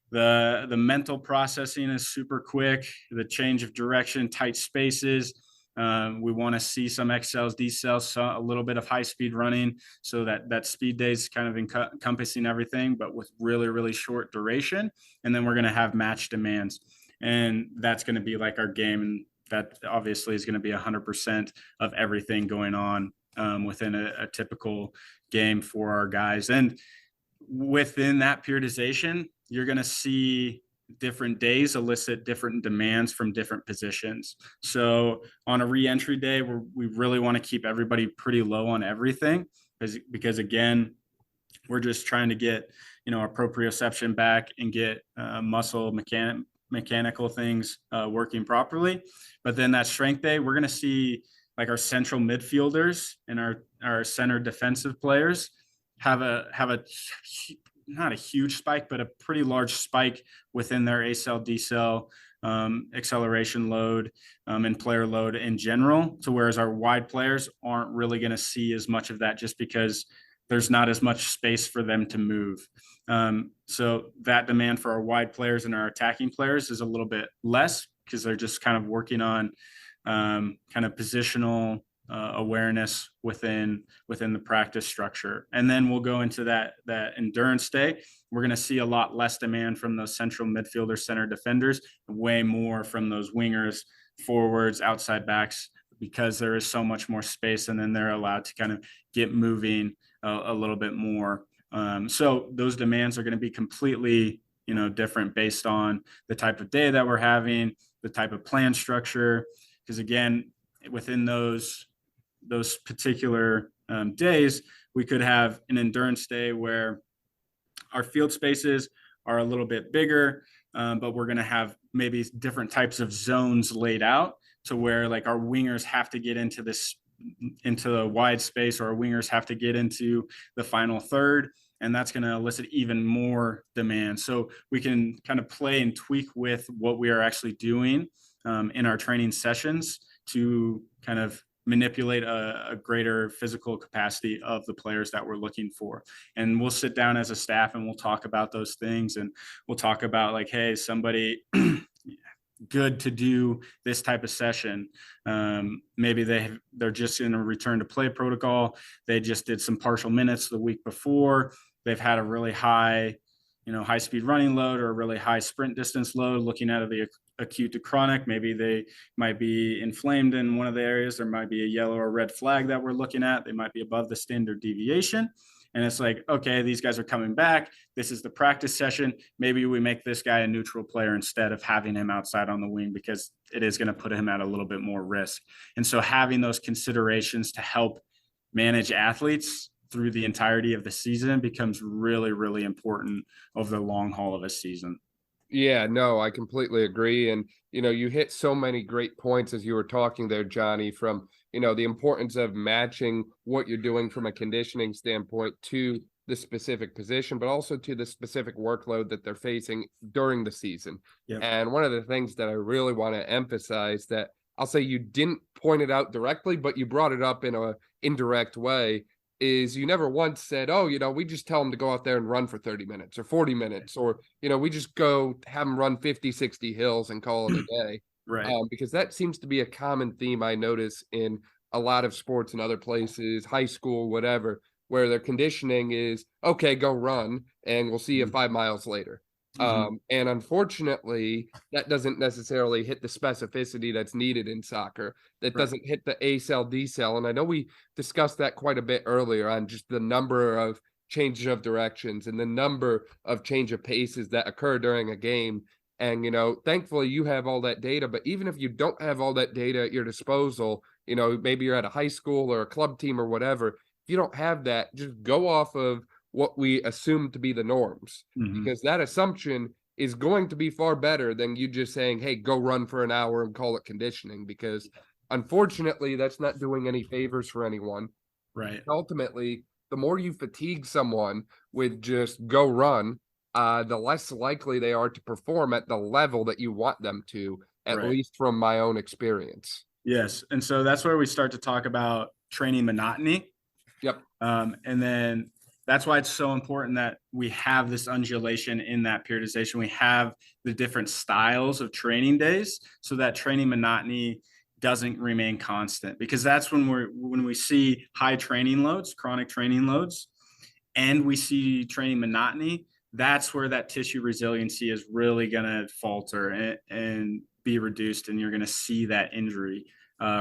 the mental processing is super quick, the change of direction, tight spaces. We want to see some XLs, decels, so a little bit of high speed running, so that speed day is kind of encompassing everything, but with really, really short duration. And then we're going to have match demands. And that's going to be like our game. And that obviously is going to be 100% of everything going on within a typical game for our guys. And within that periodization, you're going to see different days elicit different demands from different positions. So on a re-entry day, we really want to keep everybody pretty low on everything because again, we're just trying to get, our proprioception back and get muscle mechanical things working properly. But then that strength day, we're going to see like our central midfielders and our center defensive players have a not a huge spike, but a pretty large spike within their ACL, decel, acceleration load, and player load in general. So whereas our wide players aren't really going to see as much of that just because there's not as much space for them to move. So that demand for our wide players and our attacking players is a little bit less because they're just kind of working on kind of positional awareness within the practice structure. And then we'll go into that endurance day. We're going to see a lot less demand from those central midfielders, center defenders, way more from those wingers, forwards, outside backs, because there is so much more space, and then they're allowed to kind of get moving a little bit more. So those demands are going to be completely, different based on the type of day that we're having, the type of plan structure, because again, within those particular days, we could have an endurance day where our field spaces are a little bit bigger, but we're going to have maybe different types of zones laid out to where like our wingers have to get into the wide space, or our wingers have to get into the final third. And that's going to elicit even more demand. So we can kind of play and tweak with what we are actually doing in our training sessions to kind of manipulate a greater physical capacity of the players that we're looking for. And we'll sit down as a staff and we'll talk about those things. And we'll talk about like, hey, somebody good to do this type of session. Maybe they're just in a return to play protocol. They just did some partial minutes the week before. They've had a really high, high speed running load or a really high sprint distance load. Looking at the acute to chronic, maybe they might be inflamed in one of the areas. There might be a yellow or red flag that we're looking at. They might be above the standard deviation. And it's like, okay, these guys are coming back. This is the practice session. Maybe we make this guy a neutral player instead of having him outside on the wing, because it is going to put him at a little bit more risk. And so having those considerations to help manage athletes through the entirety of the season becomes really, really important over the long haul of a season. Yeah, no, I completely agree. And, you hit so many great points as you were talking there, Johnny, from, the importance of matching what you're doing from a conditioning standpoint to the specific position, but also to the specific workload that they're facing during the season. Yep. And one of the things that I really want to emphasize that I'll say you didn't point it out directly, but you brought it up in an indirect way, is you never once said, oh, we just tell them to go out there and run for 30 minutes or 40 minutes, or, we just go have them run 50, 60 hills and call it a day. Right. Because that seems to be a common theme I notice in a lot of sports in other places, high school, whatever, where their conditioning is, okay, go run and we'll see you 5 miles later. And unfortunately, that doesn't necessarily hit the specificity that's needed in soccer. That doesn't hit the ACL, decel. And I know we discussed that quite a bit earlier on just the number of changes of directions and the number of change of paces that occur during a game. And, thankfully you have all that data, but even if you don't have all that data at your disposal, maybe you're at a high school or a club team or whatever, if you don't have that, just go off of what we assume to be the norms, because that assumption is going to be far better than you just saying, hey, go run for an hour and call it conditioning, because unfortunately that's not doing any favors for anyone. Right. Ultimately, the more you fatigue someone with just go run, the less likely they are to perform at the level that you want them to, at least from my own experience. Yes. And so that's where we start to talk about training monotony. Yep. And then that's why it's so important that we have this undulation in that periodization. We have the different styles of training days so that training monotony doesn't remain constant, because that's when we see high training loads, chronic training loads, and we see training monotony, that's where that tissue resiliency is really going to falter and be reduced, and you're going to see that injury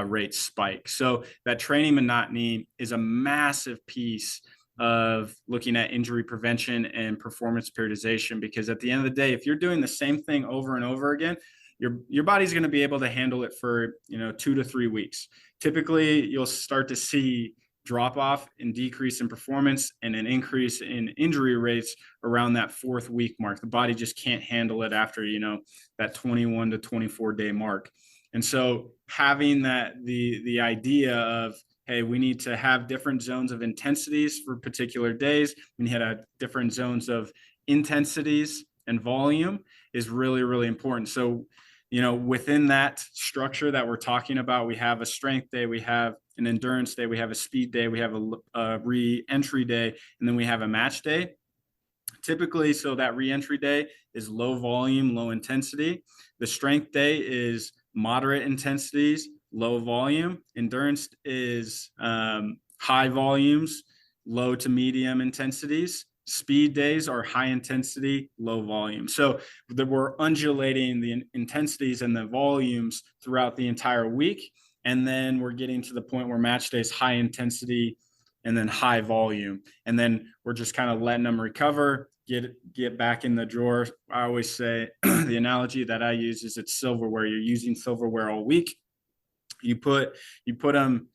rate spike. So that training monotony is a massive piece of looking at injury prevention and performance periodization, because at the end of the day, if you're doing the same thing over and over again, your body's going to be able to handle it for 2 to 3 weeks. Typically, you'll start to see drop off and decrease in performance and an increase in injury rates around that 4th week mark. The body just can't handle it after that 21 to 24 day mark. And so having the idea of, hey, we need to have different zones of intensities for particular days, we need to have different zones of intensities and volume is really, really important. So within that structure that we're talking about, we have a strength day, we have an endurance day, we have a speed day, we have a re-entry day, and then we have a match day. Typically, so that re-entry day is low volume, low intensity. The strength day is moderate intensities, low volume. Endurance is high volumes, low to medium intensities. Speed days are high intensity, low volume. So we're undulating the intensities and the volumes throughout the entire week. And then we're getting to the point where match day is high intensity and then high volume. And then we're just kind of letting them recover, get back in the drawer. I always say the analogy that I use is it's silverware. You're using silverware all week. You put them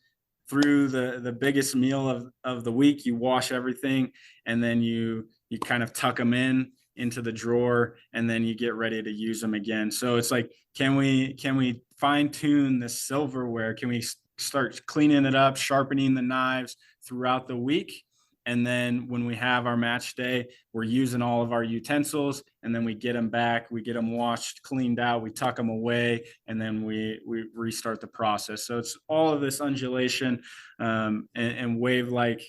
through the biggest meal of the week, you wash everything, and then you kind of tuck them into the drawer, and then you get ready to use them again. So it's like, can we fine tune the silverware? Can we start cleaning it up, sharpening the knives throughout the week? And then when we have our match day, we're using all of our utensils, and then we get them back, we get them washed, cleaned out, we tuck them away, and then we restart the process. So it's all of this undulation and wave-like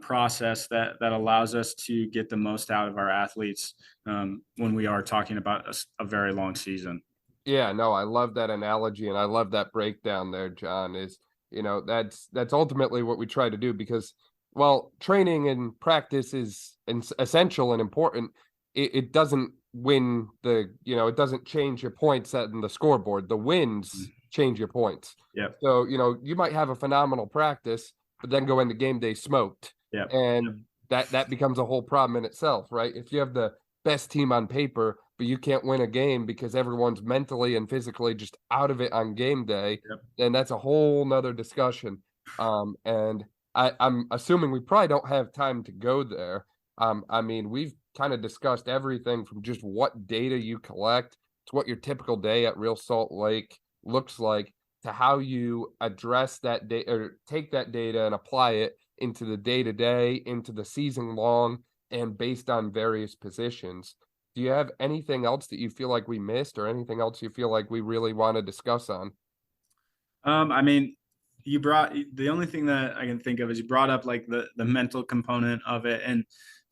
process that allows us to get the most out of our athletes when we are talking about a very long season. Yeah, no, I love that analogy, and I love that breakdown there, John. Is that's ultimately what we try to do, because while training and practice is essential and important, it doesn't win it doesn't change your points in the scoreboard. The wins change your points. Yeah. So, you might have a phenomenal practice, but then go into game day smoked. Yeah. And that becomes a whole problem in itself, right? If you have the best team on paper, but you can't win a game because everyone's mentally and physically just out of it on game day, then that's a whole nother discussion. And I'm assuming we probably don't have time to go there. I mean, we've kind of discussed everything from just what data you collect to what your typical day at Real Salt Lake looks like, to how you address that data or take that data and apply it into the day-to-day, into the season long, and based on various positions. Do you have anything else that you feel like we missed, or anything else you feel like we really want to discuss on? I mean, the only thing that I can think of is you brought up like the mental component of it, and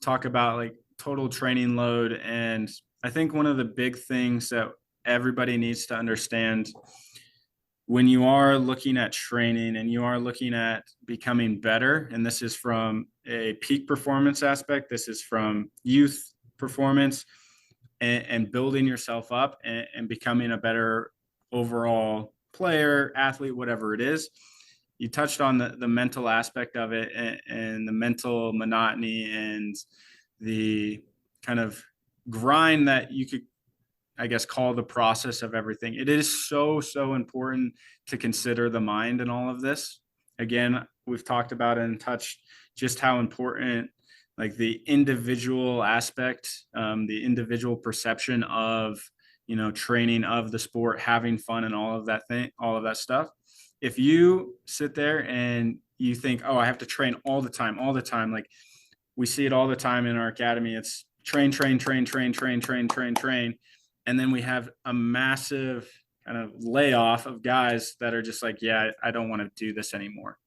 talk about like total training load. And I think one of the big things that everybody needs to understand when you are looking at training and you are looking at becoming better, and this is from a peak performance aspect, this is from youth performance and building yourself up and becoming a better overall player, athlete, whatever it is you touched on the mental aspect of it, and the mental monotony and the kind of grind that you could, I guess, call the process of everything. It is so, so important to consider the mind in all of this. Again, we've talked about it and touched just how important, like, the individual aspect, the individual perception of, training, of the sport, having fun, and all of that stuff. If you sit there and you think, oh, I have to train all the time, like we see it all the time in our academy. It's train, train, train, train, train, train, train, train. And then we have a massive kind of layoff of guys that are just like, yeah, I don't want to do this anymore.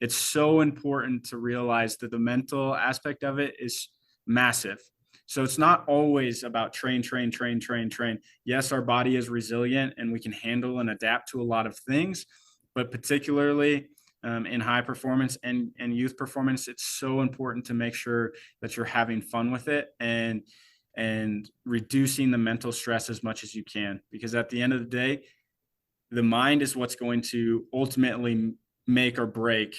It's so important to realize that the mental aspect of it is massive. So it's not always about train, train, train, train, train. Yes, our body is resilient and we can handle and adapt to a lot of things, but particularly in high performance and youth performance, it's so important to make sure that you're having fun with it and reducing the mental stress as much as you can, because at the end of the day, the mind is what's going to ultimately make or break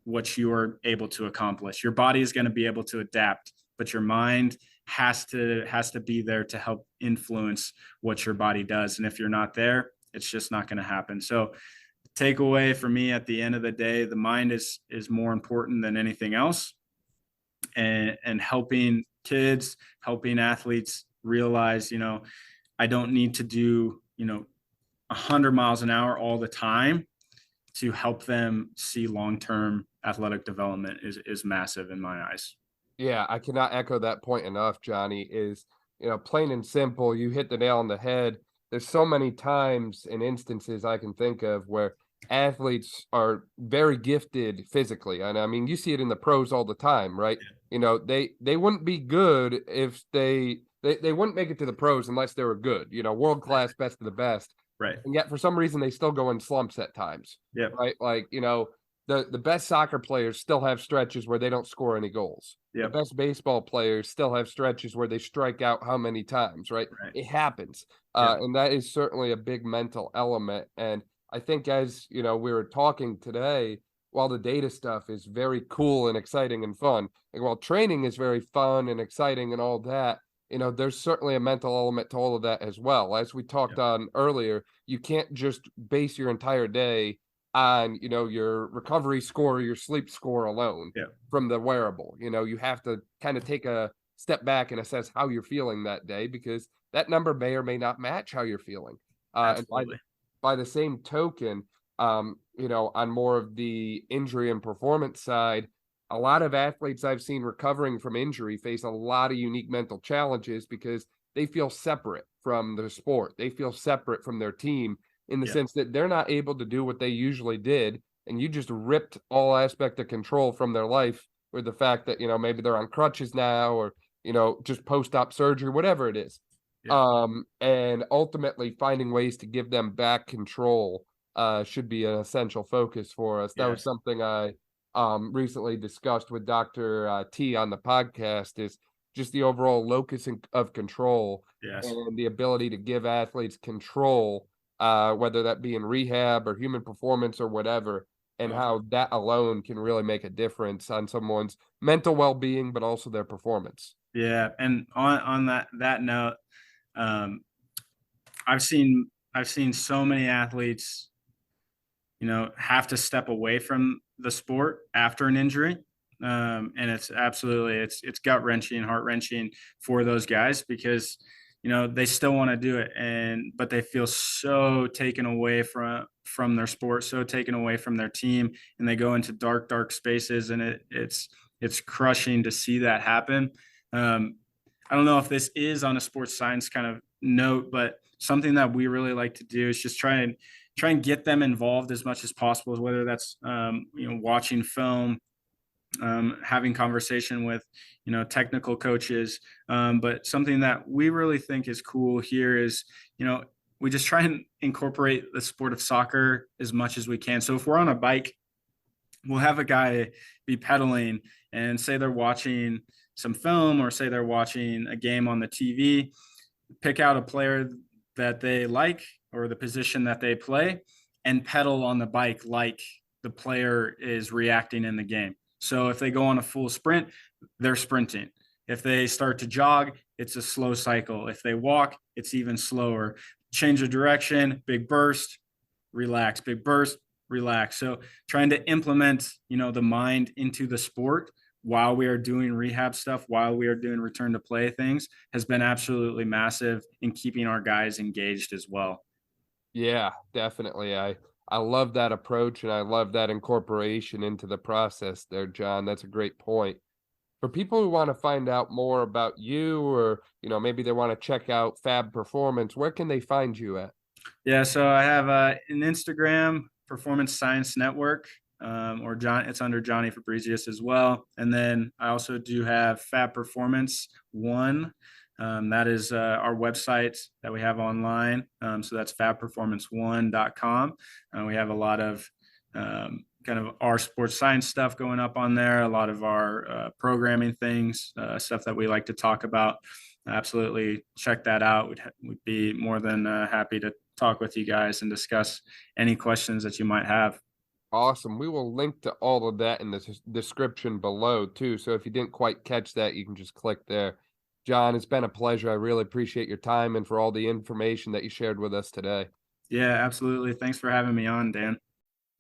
what you are able to accomplish. Your body is going to be able to adapt, but your mind has to be there to help influence what your body does. And if you're not there, it's just not going to happen. So takeaway for me at the end of the day, the mind is more important than anything else. And helping kids, helping athletes realize, I don't need to do, 100 miles an hour all the time to help them see long-term athletic development is massive in my eyes. Yeah, I cannot echo that point enough, Johnny. Is, plain and simple, you hit the nail on the head. There's so many times and instances I can think of where athletes are very gifted physically. And I mean, you see it in the pros all the time, right? They wouldn't be good if they wouldn't make it to the pros unless they were good, world class, best of the best. Right. And yet for some reason they still go in slumps at times. Yeah. Right. Like, the best soccer players still have stretches where they don't score any goals. Yep. The best baseball players still have stretches where they strike out how many times, right? It happens. Yep. And that is certainly a big mental element. And I think, as we were talking today, while the data stuff is very cool and exciting and fun, and while training is very fun and exciting and all that, there's certainly a mental element to all of that as well. As we talked on earlier, you can't just base your entire day on, your recovery score or your sleep score alone from the wearable. You have to kind of take a step back and assess how you're feeling that day, because that number may or may not match how you're feeling. Absolutely. And by the same token, on more of the injury and performance side, a lot of athletes I've seen recovering from injury face a lot of unique mental challenges because they feel separate from their sport. They feel separate from their team in the sense that they're not able to do what they usually did. And you just ripped all aspect of control from their life with the fact that, maybe they're on crutches now, or, just post-op surgery, whatever it is. And ultimately finding ways to give them back control should be an essential focus for us. That was something I recently discussed with Dr. T on the podcast, is just the overall locus of control and the ability to give athletes control, whether that be in rehab or human performance or whatever, and how that alone can really make a difference on someone's mental well-being, but also their performance. Yeah. And on that note, I've seen so many athletes, have to step away from the sport after an injury. And it's absolutely, it's gut wrenching, heart wrenching for those guys, because, they still want to do it, but they feel so taken away from their sport, so taken away from their team, and they go into dark spaces, and it's crushing to see that happen. I don't know if this is on a sports science kind of note, but something that we really like to do is just try and get them involved as much as possible, whether that's, watching film, having conversation with, technical coaches. But something that we really think is cool here is, we just try and incorporate the sport of soccer as much as we can. So if we're on a bike, we'll have a guy be pedaling, and say they're watching some film, or say they're watching a game on the TV, pick out a player that they like or the position that they play, and pedal on the bike like the player is reacting in the game. So if they go on a full sprint, they're sprinting. If they start to jog, it's a slow cycle. If they walk, it's even slower. Change of direction, big burst, relax, big burst, relax. So trying to implement, the mind into the sport while we are doing rehab stuff, while we are doing return to play things, has been absolutely massive in keeping our guys engaged as well. Yeah, definitely. I love that approach, and I love that incorporation into the process there, John. That's a great point. For people who want to find out more about you, or, maybe they want to check out Fab Performance, where can they find you at? Yeah, so I have an Instagram, Performance Science Network, it's under Johnny Fabrizius as well. And then I also do have Fab Performance One. That is our website that we have online. So that's fabperformance1.com. We have a lot of kind of our sports science stuff going up on there, a lot of our programming things, stuff that we like to talk about. Absolutely check that out. We'd be more than happy to talk with you guys and discuss any questions that you might have. Awesome. We will link to all of that in the description below, too. So if you didn't quite catch that, you can just click there. John, it's been a pleasure. I really appreciate your time and for all the information that you shared with us today. Yeah, absolutely. Thanks for having me on, Dan.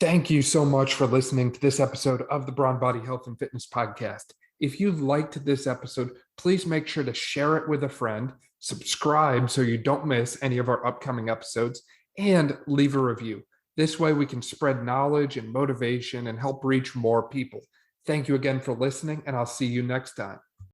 Thank you so much for listening to this episode of the Brawn Body Health and Fitness Podcast. If you liked this episode, please make sure to share it with a friend, subscribe so you don't miss any of our upcoming episodes, and leave a review. This way we can spread knowledge and motivation and help reach more people. Thank you again for listening, and I'll see you next time.